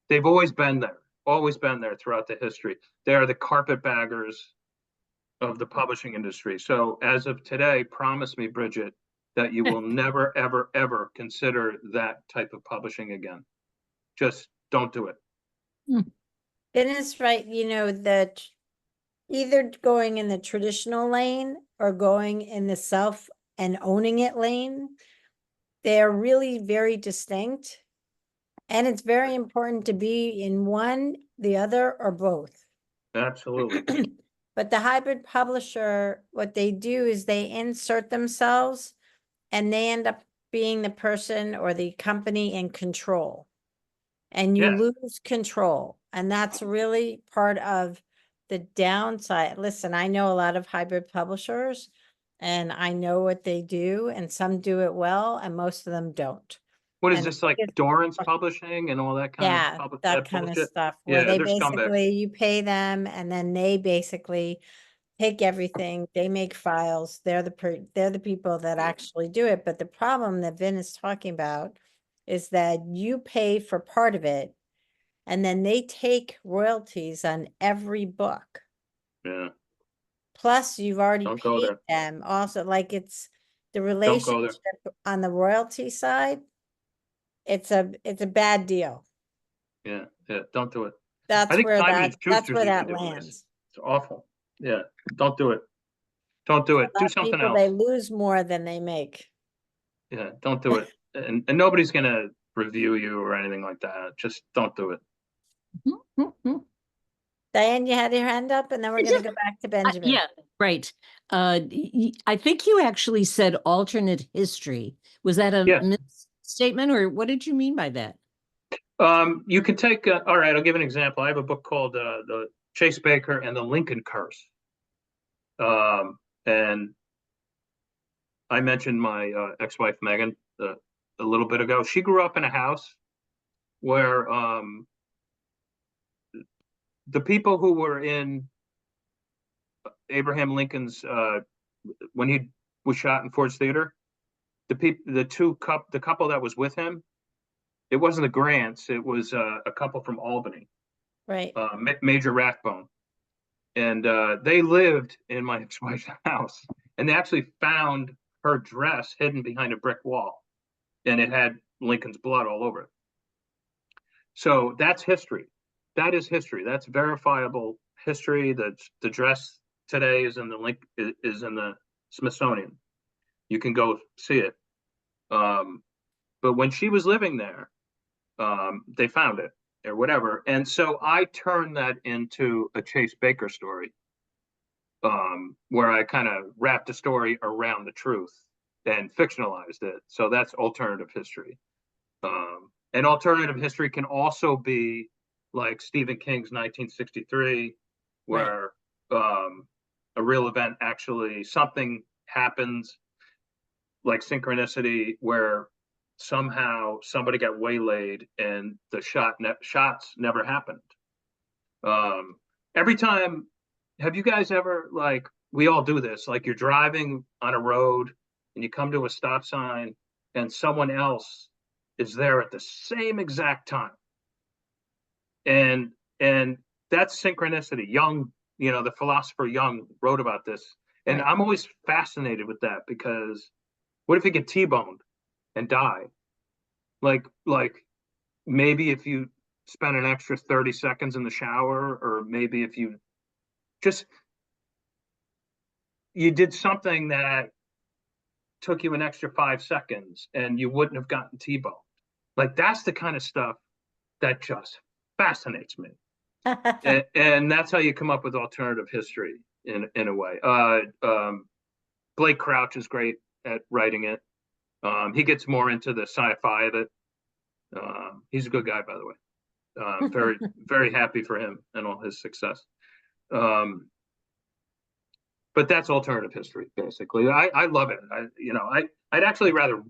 They've always been there throughout the history. They are the carpetbaggers of the publishing industry. So as of today, promise me, Bridget, that you will never, ever, ever consider that type of publishing again. Just don't do it. Ben is right, that either going in the traditional lane or going in the self and owning it lane, they're really very distinct. And it's very important to be in one, the other, or both. Absolutely. But the hybrid publisher, what they do is they insert themselves and they end up being the person or the company in control. And you Yeah. lose control. And that's really part of the downside. Listen, I know a lot of hybrid publishers and I know what they do, and some do it well and most of them don't. What is And this, like it's- Dorrance Publishing and all that kind yeah, of that kind of bullshit? stuff where Yeah, they they're scumbags. basically, you pay them and then they basically take everything, they make files, they're the people that actually do it. But the problem that Vin is talking about is that you pay for part of it and then they take royalties on every book. Yeah, Plus you've already don't go paid there. them also, like it's the Don't go there. relationship on the royalty side. It's a bad deal. Yeah, don't do it. That's I think where Simon and that's Schuster's where even that doing this. lands. It's awful. Yeah, don't do it. Don't do it. A Do lot of something people, else. they lose more than they make. Yeah, don't do it. And nobody's gonna review you or anything like that. Just don't do it. Diane, you had your hand up and then we're gonna go back to Benjamin. Yeah, right. I think you actually said alternate history. Was that a Yeah. misstatement, or what did you mean by that? You can take, all right, I'll give an example. I have a book called the Chase Baker and the Lincoln Curse. And I mentioned my ex-wife, Megan, a little bit ago. She grew up in a house where the people who were in Abraham Lincoln's, when he was shot in Ford's Theater, the couple that was with him, it wasn't the Grants, it was a couple from Albany, Right. Major Rathbone. And they lived in my ex-wife's house, and they actually found her dress hidden behind a brick wall, and it had Lincoln's blood all over it. So that's history. That is history. That's verifiable history. The dress today is in the Smithsonian. You can go see it. But when she was living there, they found it or whatever. And so I turned that into a Chase Baker story, where I kind of wrapped a story around the truth and fictionalized it. So that's alternative history. And alternative history can also be like Stephen King's 1963, Right. where a real event actually, something happens, like synchronicity, where somehow somebody got waylaid and the shots never happened. Every time, have you guys ever, like, we all do this, like you're driving on a road and you come to a stop sign and someone else is there at the same exact time, and that's synchronicity. Young, the philosopher Young wrote about this, and Right. I'm always fascinated with that, because what if you get T-boned and die? Like maybe if you spend an extra 30 seconds in the shower, or maybe if you just you did something that took you an extra 5 seconds and you wouldn't have gotten T-boned. Like, that's the kind of stuff that just fascinates me. And that's how you come up with alternative history in a way. Blake Crouch is great at writing it. He gets more into the sci-fi of it. He's a good guy, by the way. Very, very happy for him and all his success. But that's alternative history, basically. I love it. I'd actually rather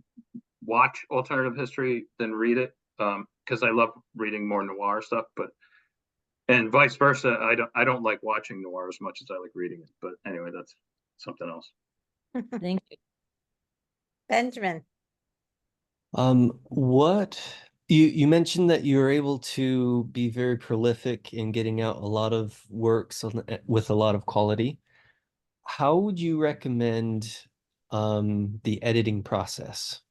watch alternative history than read it, because I love reading more noir stuff. And vice versa. I don't like watching noir as much as I like reading it. But anyway, that's something else. Thank you. Benjamin. What you mentioned that you were able to be very prolific in getting out a lot of works with a lot of quality. How would you recommend the editing process?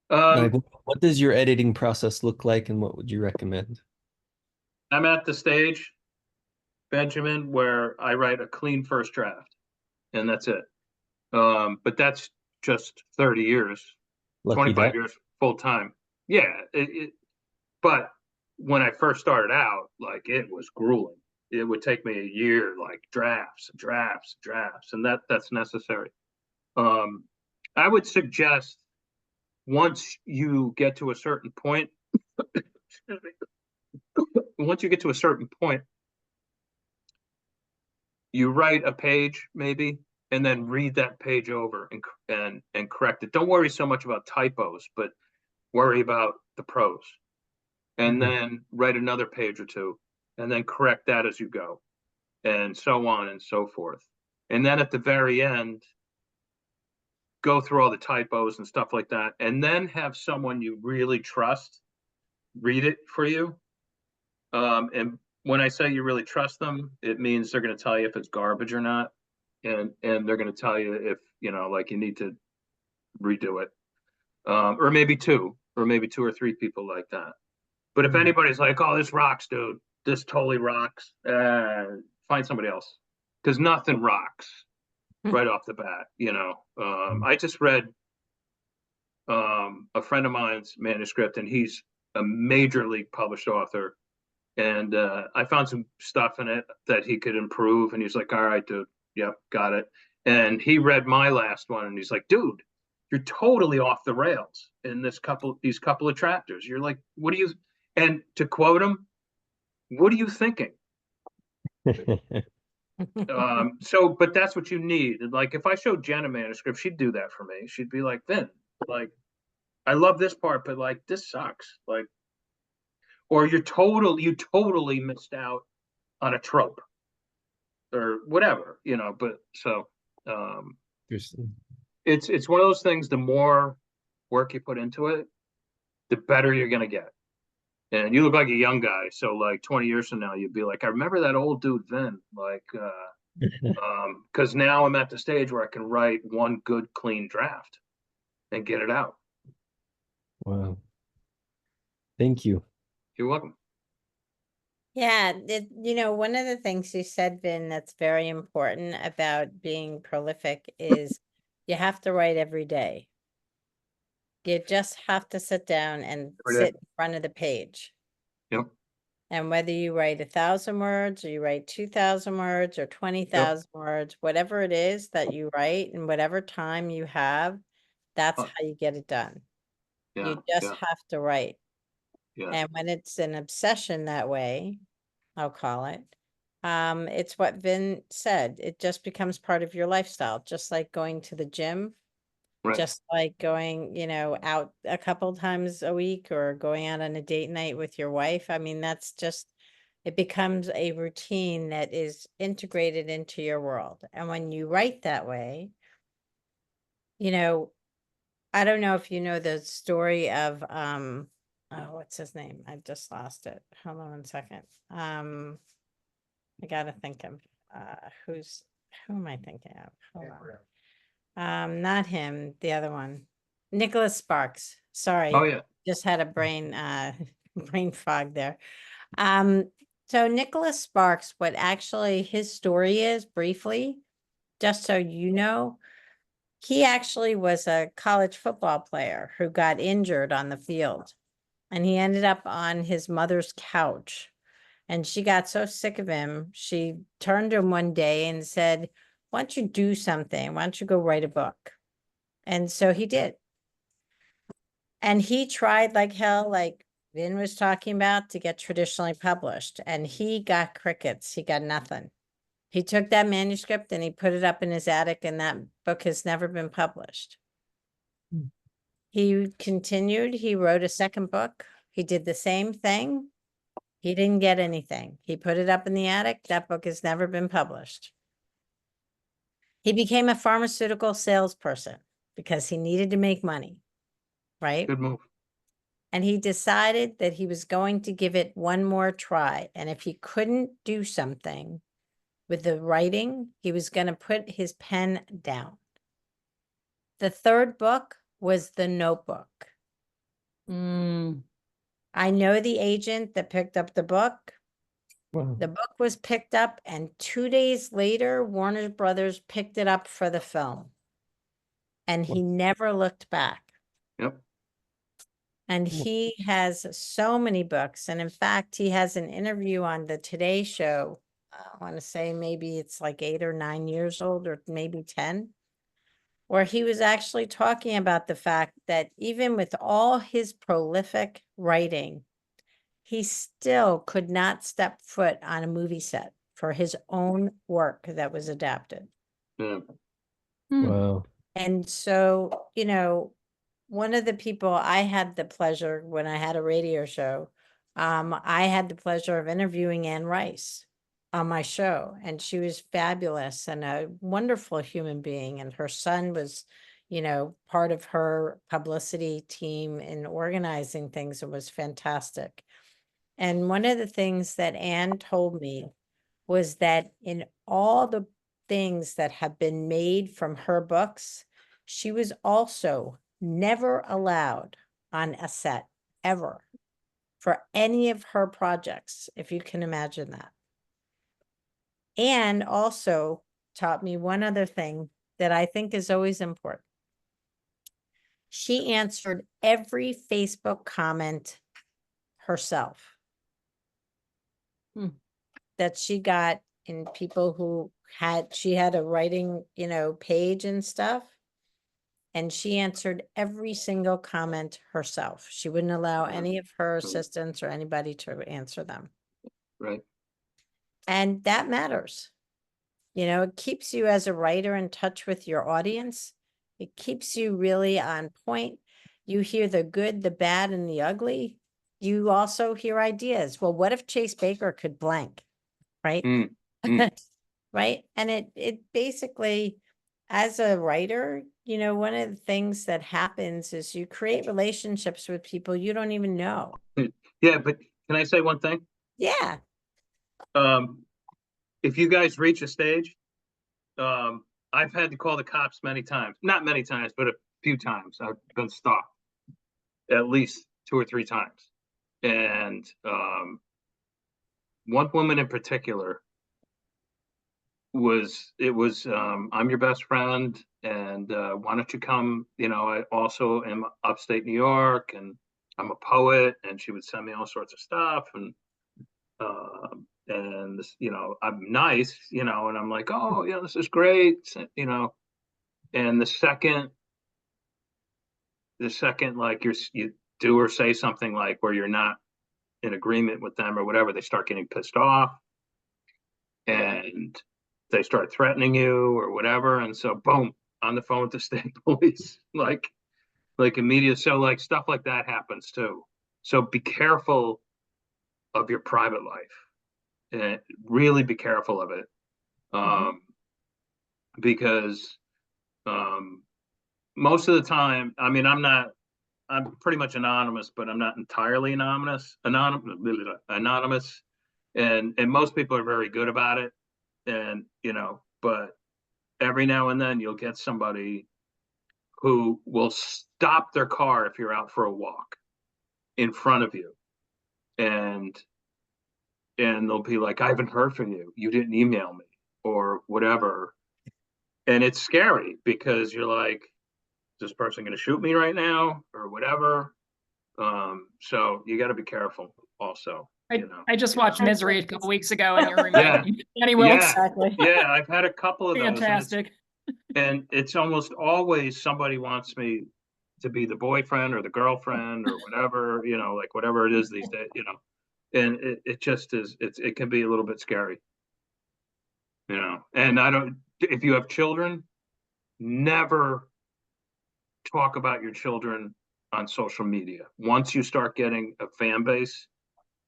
Like, what does your editing process look like, and what would you recommend? I'm at the stage, Benjamin, where I write a clean first draft, and that's it. But that's just 30 years, Lucky 25 duck. years full time. Yeah. But when I first started out, like, it was grueling. It would take me a year, like drafts, and that's necessary. I would suggest, once you get to a certain point, you write a page maybe, and then read that page over and correct it. Don't worry so much about typos, but worry about the prose. And then write another page or two, and then correct that as you go, and so on and so forth. And then at the very end, go through all the typos and stuff like that, and then have someone you really trust read it for you. And when I say you really trust them, it means they're going to tell you if it's garbage or not, and they're going to tell you if like you need to redo it, or maybe two or three people like that. But if anybody's like, "Oh, this rocks, dude. This totally rocks," find somebody else, because nothing rocks right off the bat. I just read a friend of mine's manuscript, and he's a major league published author, and I found some stuff in it that he could improve, and he's like, "All right, dude, yep, got it." And he read my last one, and he's like, "Dude, you're totally off the rails in these couple of chapters. You're like, what do you?" And to quote him, "What are you thinking?" But that's what you need. And like, if I showed Jen a manuscript, she'd do that for me. She'd be like, "Vin, like, I love this part, but like, this sucks." Like, or you totally missed out on a trope or whatever, but so it's one of those things. The more work you put into it, the better you're going to get. And you look like a young guy, so like 20 years from now, you'd be like, "I remember that old dude Vin." Like, because now I'm at the stage where I can write one good, clean draft and get it out. Wow. Thank you. You're welcome. Yeah, one of the things you said, Vin, that's very important about being prolific is you have to write every day. You just have to sit down and sit in front of the page. Yep. And whether you write 1,000 words, or you write 2,000 words, or 20,000 words, whatever it is that you write and whatever time you have, that's how you get it done. Yeah, You just have to write. Yeah. And when it's an obsession that way, I'll call it, it's what Vin said. It just becomes part of your lifestyle, just like going to the gym, Right. just like going, out a couple times a week or going out on a date night with your wife. I mean, that's just, it becomes a routine that is integrated into your world. And when you write that way, I don't know if you know the story of oh, what's his name? I just lost it. Hold on 1 second. I gotta think of who am I thinking of? Hold on. Not him, the other one. Nicholas Sparks. Sorry. Oh, yeah. Just had a brain brain fog there. So Nicholas Sparks, what actually his story is briefly, just so you know, he actually was a college football player who got injured on the field, and he ended up on his mother's couch. And she got so sick of him, she turned to him one day and said, "Why don't you do something? Why don't you go write a book?" And so he did. And he tried like hell, like Vin was talking about, to get traditionally published. And he got crickets. He got nothing. He took that manuscript and he put it up in his attic, and that book has never been published. He continued. He wrote a second book. He did the same thing. He didn't get anything. He put it up in the attic. That book has never been published. He became a pharmaceutical salesperson because he needed to make money, right? Good move. And he decided that he was going to give it one more try. And if he couldn't do something with the writing, he was going to put his pen down. The third book was The Notebook. Mm. I know the agent that picked up the book. Wow. The book was picked up, and 2 days later, Warner Brothers picked it up for the film. And he never looked back. Yep. And he has so many books. And in fact, he has an interview on the Today Show. I want to say maybe it's like 8 or 9 years old, or maybe 10, where he was actually talking about the fact that even with all his prolific writing, he still could not step foot on a movie set for his own work that was adapted. Yeah. Wow. And so, one of the people I had the pleasure, when I had a radio show, I had the pleasure of interviewing Anne Rice on my show, and she was fabulous and a wonderful human being. And her son was, part of her publicity team in organizing things. It was fantastic. And one of the things that Anne told me was that in all the things that have been made from her books, she was also never allowed on a set ever for any of her projects, if you can imagine that. And also taught me one other thing that I think is always important. She answered every Facebook comment herself that she got in people who she had a writing, page and stuff. And she answered every single comment herself. She wouldn't allow any of her assistants or anybody to answer them. Right. And that matters. It keeps you as a writer in touch with your audience. It keeps you really on point. You hear the good, the bad, and the ugly. You also hear ideas. Well, what if Chase Baker could blank? Right? Right. And it basically, as a writer, one of the things that happens is you create relationships with people you don't even know. Yeah, but can I say one thing? Yeah. If you guys reach a stage, I've had to call the cops many times. Not many times, but a few times. I've been stopped at least 2 or 3 times. And one woman in particular was I'm your best friend, and why don't you come? I also am upstate New York, and I'm a poet, and she would send me all sorts of stuff, and this, I'm nice, and I'm like, oh yeah, this is great, and the second like you do or say something like where you're not in agreement with them or whatever, they start getting pissed off and they start threatening you or whatever. And so boom, on the phone with the state police, like immediate. So like stuff like that happens too. So be careful of your private life and really be careful of it. Because most of the time, I mean, I'm pretty much anonymous, but I'm not entirely anonymous, and most people are very good about it. And, you know, but every now and then you'll get somebody who will stop their car if you're out for a walk in front of you. And they'll be like, I haven't heard from you. You didn't email me or whatever. And it's scary because you're like, is this person going to shoot me right now or whatever? So you got to be careful also. I just watched Misery a couple weeks ago, and you're Yeah. reminding me. Annie Wilkes. Exactly. Yeah, I've had a couple of those. Fantastic. And it's almost always somebody wants me to be the boyfriend or the girlfriend or whatever, you know, like whatever it is these days, you know. And it just is, it can be a little bit scary, you know. And if you have children, never talk about your children on social media. Once you start getting a fan base,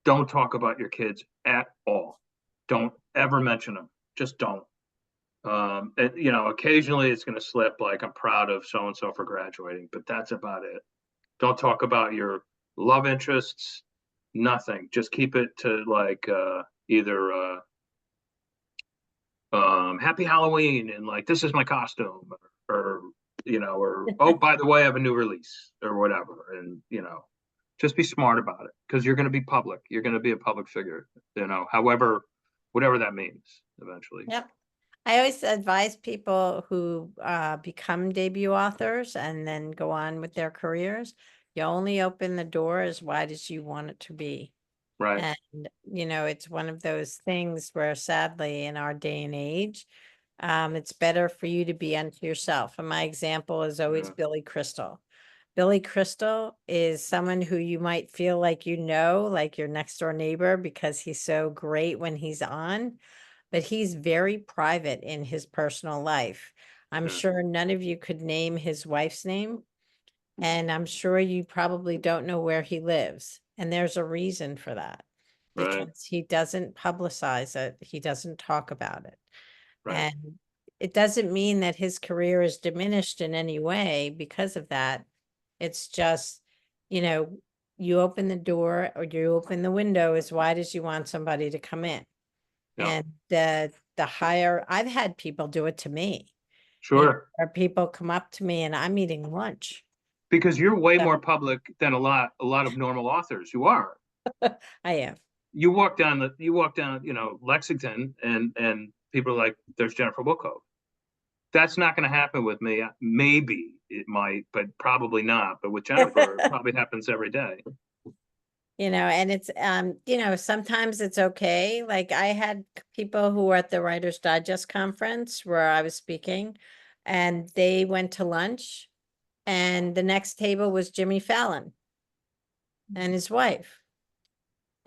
don't talk about your kids at all. Don't ever mention them. Just don't. You know, occasionally it's going to slip, like, I'm proud of so-and-so for graduating, but that's about it. Don't talk about your love interests, nothing. Just keep it to like either Happy Halloween and like, this is my costume, or you know, or oh, by the way, I have a new release or whatever. And, you know, just be smart about it because you're going to be public. You're going to be a public figure, you know, however, whatever that means eventually. Yep. I always advise people who become debut authors and then go on with their careers. You only open the door as wide as you want it to be. Right. And, you know, it's one of those things where sadly in our day and age, it's better for you to be unto yourself. And my example is always Yeah. Billy Crystal. Billy Crystal is someone who you might feel like, you know, like your next door neighbor because he's so great when he's on, but he's very private in his personal life. I'm Yeah. sure none of you could name his wife's name, and I'm sure you probably don't know where he lives. And there's a reason for that, Right. because he doesn't publicize it. He doesn't talk about it. Right. And it doesn't mean that his career is diminished in any way because of that. It's just, you know, you open the door or you open the window as wide as you want somebody to come in. Yeah. And the higher, I've had people do it to me. Sure. Or people come up to me and I'm eating lunch. Because you're way Yeah. more public than a lot of normal authors. You are. I am. You walk down, you know, Lexington, and people are like, there's Jennifer Wilkov. That's not going to happen with me. Maybe it might, but probably not. But with Jennifer, it probably happens every day. You know, and it's, you know, sometimes it's okay. Like I had people who were at the Writer's Digest conference where I was speaking, and they went to lunch, and the next table was Jimmy Fallon and his wife.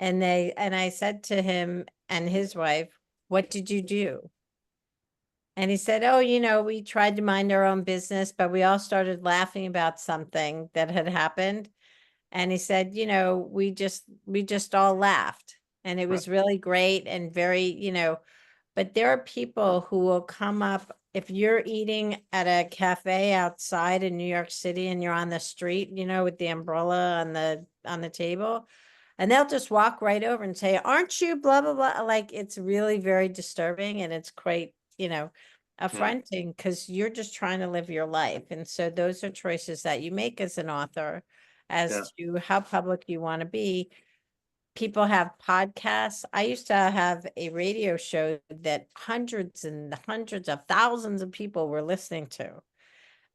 And I said to him and his wife, what did you do? And he said, oh, you know, we tried to mind our own business, but we all started laughing about something that had happened. And he said, you know, we just all laughed, and it was really great and very, you know, but there are people who will come up if you're eating at a cafe outside in New York City and you're on the street, you know, with the umbrella on the table, and they'll just walk right over and say, aren't you blah, blah, blah. Like, it's really very disturbing, and it's quite, you know, affronting because you're just trying to live your life. And so those are choices that you make as an author as to how public you want to be. People have podcasts. I used to have a radio show that hundreds and hundreds of thousands of people were listening to.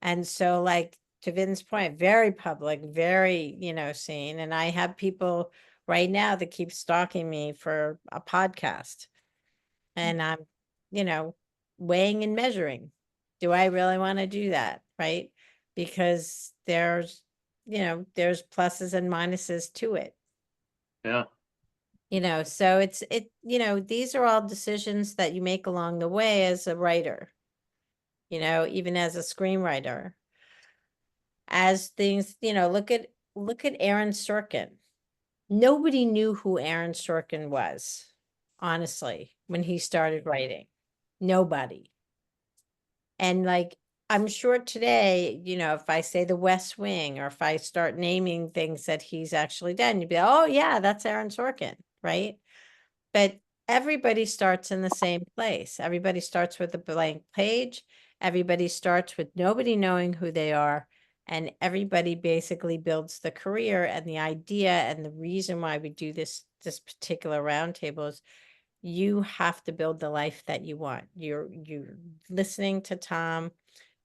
And so, like, to Vin's point, very public, very, you know, seen. And I have people right now that keep stalking me for a podcast. And I'm, you know, weighing and measuring. Do I really want to do that? Right? Because there's, there's pluses and minuses to it. Yeah. So these are all decisions that you make along the way as a writer, even as a screenwriter. As things, look at Aaron Sorkin. Nobody knew who Aaron Sorkin was, honestly, when he started writing. Nobody. And like, I'm sure today, if I say The West Wing, or if I start naming things that he's actually done, you'd be like, oh yeah, that's Aaron Sorkin, right? But everybody starts in the same place. Everybody starts with a blank page. Everybody starts with nobody knowing who they are. And everybody basically builds the career, and the idea and the reason why we do this particular roundtable is you have to build the life that you want. You're listening to Tom,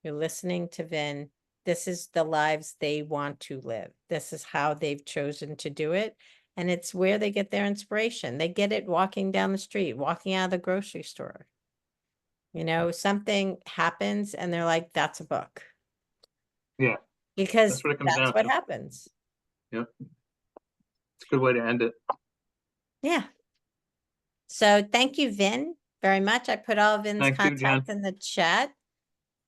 you're listening to Vin. This is the lives they want to live. This is how they've chosen to do it. And it's where they get their inspiration. They get it walking down the street, walking out of the grocery store. Something happens and they're like, that's a book. Yeah. Because That's what it comes that's down what to. happens. Yep. It's a good way to end it. Yeah. So thank you, Vin, very much. I put all of Vin's Thank you, Jen. contact in the chat,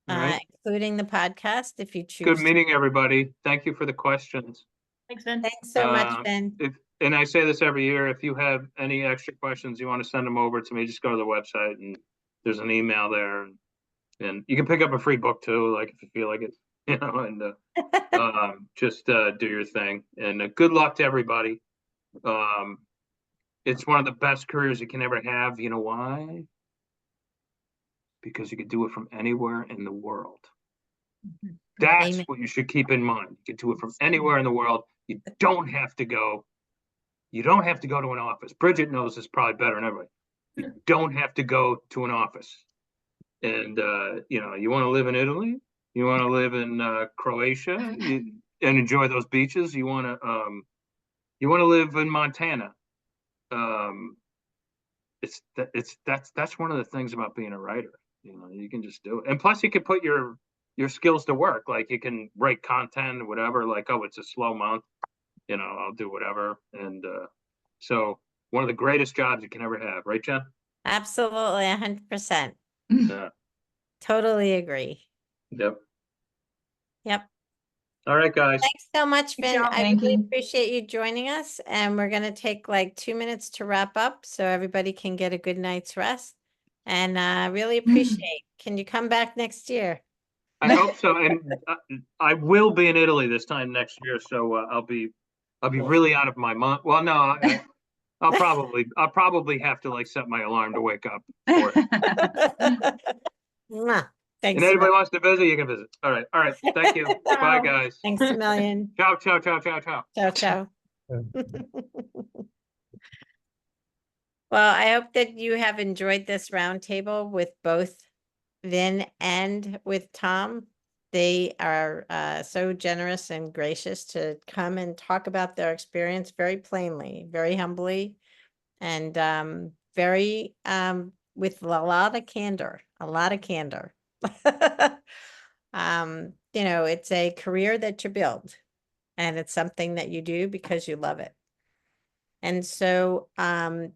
All right. including the podcast, if you choose. Good meeting, everybody. Thank you for the questions. Thanks, Vin. Thanks so much, Vin. And I say this every year, if you have any extra questions, you want to send them over to me, just go to the website and there's an email there. And you can pick up a free book too, like if you feel like it, and just do your thing. And good luck to everybody. It's one of the best careers you can ever have. You know why? Because you could do it from anywhere in the world. That's Amen. what you should keep in mind. You can do it from anywhere in the world. You don't have to go. You don't have to go to an office. Bridget knows this probably better than everybody. You don't have to go to an office. And you want to live in Italy, you want to live in Croatia, and enjoy those beaches. You want to live in Montana. That's one of the things about being a writer. You can just do it, and plus you can put your skills to work. Like you can write content or whatever. Like, oh, it's a slow month, I'll do whatever. And so one of the greatest jobs you can ever have, right, Jen? Absolutely, 100%. Yeah. Totally agree. Yep. Yep. All right, guys. Thanks so much, Good Vin. job, I thank really you. appreciate you joining us. And we're going to take like 2 minutes to wrap up so everybody can get a good night's rest. And really appreciate. Can you come back next year? I hope so, and I will be in Italy this time next year, so I'll be really out of my mind. Well, no, I'll probably have to like set my alarm to wake up for it. Mwah. Thanks And a anybody million. wants to visit, you can visit. All right. Thank you. Bye, guys. Thanks a million. Ciao, ciao, ciao, ciao, ciao. Ciao, ciao. Well, I hope that you have enjoyed this roundtable with both Vin and with Tom. They are so generous and gracious to come and talk about their experience very plainly, very humbly, and very with a lot of candor, it's a career that you build, and it's something that you do because you love it. And so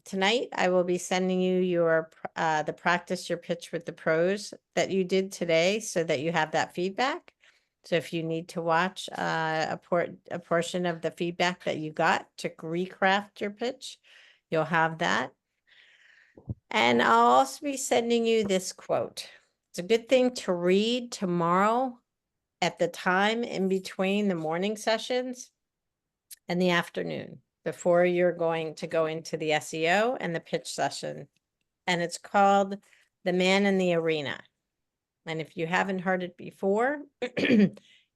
tonight I will be sending you your the practice your pitch with the pros that you did today so that you have that feedback. So if you need to watch a portion of the feedback that you got to recraft your pitch, you'll have that. And I'll also be sending you this quote. It's a good thing to read tomorrow at the time in between the morning sessions and the afternoon, before you're going to go into the SEO and the pitch session. And it's called The Man in the Arena. And if you haven't heard it before,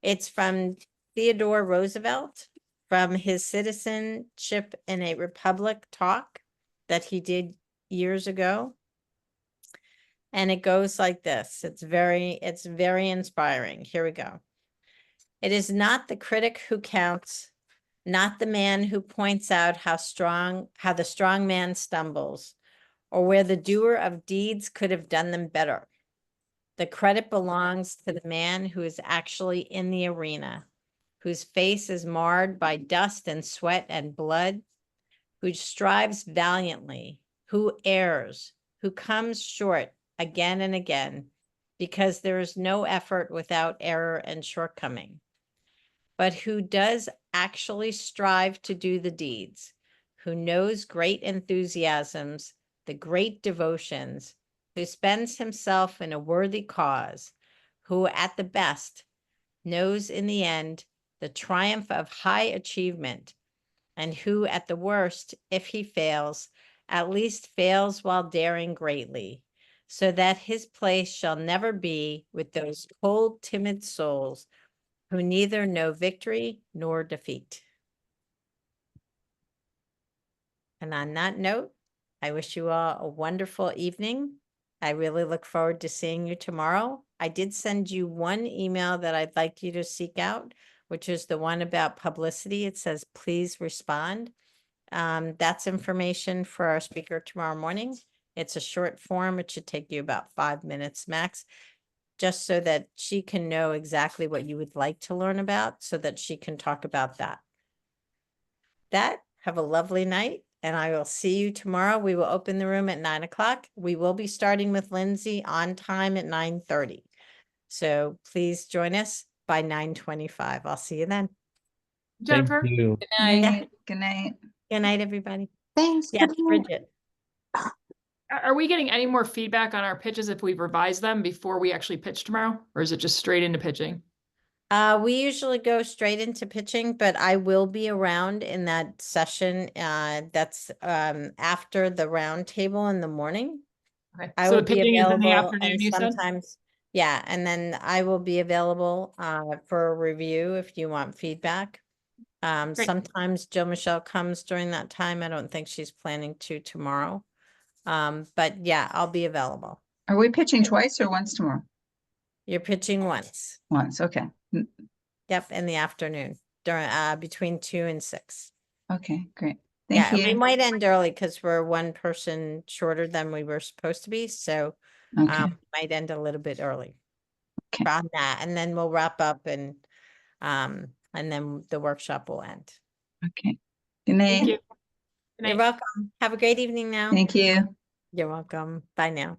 it's from Theodore Roosevelt, from his Citizenship in a Republic talk that he did years ago. And it goes like this. It's very inspiring. Here we go. It is not the critic who counts, not the man who points out how the strong man stumbles, or where the doer of deeds could have done them better. The credit belongs to the man who is actually in the arena, whose face is marred by dust and sweat and blood, who strives valiantly, who errs, who comes short again and again, because there is no effort without error and shortcoming, but who does actually strive to do the deeds, who knows great enthusiasms, the great devotions, who spends himself in a worthy cause, who at the best knows in the end the triumph of high achievement, and who at the worst, if he fails, at least fails while daring greatly, so that his place shall never be with those cold, timid souls who neither know victory nor defeat. And on that note, I wish you all a wonderful evening. I really look forward to seeing you tomorrow. I did send you one email that I'd like you to seek out, which is the one about publicity. It says, please respond. That's information for our speaker tomorrow morning. It's a short form. It should take you about 5 minutes max, just so that she can know exactly what you would like to learn about so that she can talk about that. Have a lovely night, and I will see you tomorrow. We will open the room at 9 o'clock. We will be starting with Lindsay on time at 9:30. So please join us by 9:25. I'll see you then. Jennifer? Thank you. Good night. Yeah. Good night. Good night, everybody. Thanks. Yes, good night. Bridget. Are we getting any more feedback on our pitches if we revise them before we actually pitch tomorrow? Or is it just straight into pitching? We usually go straight into pitching, but I will be around in that session. That's after the roundtable in the morning. Okay. I So will the be pitching is in the available, afternoon, and you said? sometimes, yeah, and then I will be available for a review if you want feedback. Great. Sometimes Jill Michelle comes during that time. I don't think she's planning to tomorrow. But yeah, I'll be available. Are we pitching twice or once tomorrow? You're pitching once. Once, okay. Yep, in the afternoon during between 2 and 6. Okay, great. Yeah, Thank we you. might end early because we're one person shorter than we were supposed to be, so Okay, might end a little bit early. Okay. On that, and then we'll wrap up and then the workshop will end. okay. Good Thank night. you. Good You're night. welcome. Have a great evening now. Thank you. You're welcome. Bye now.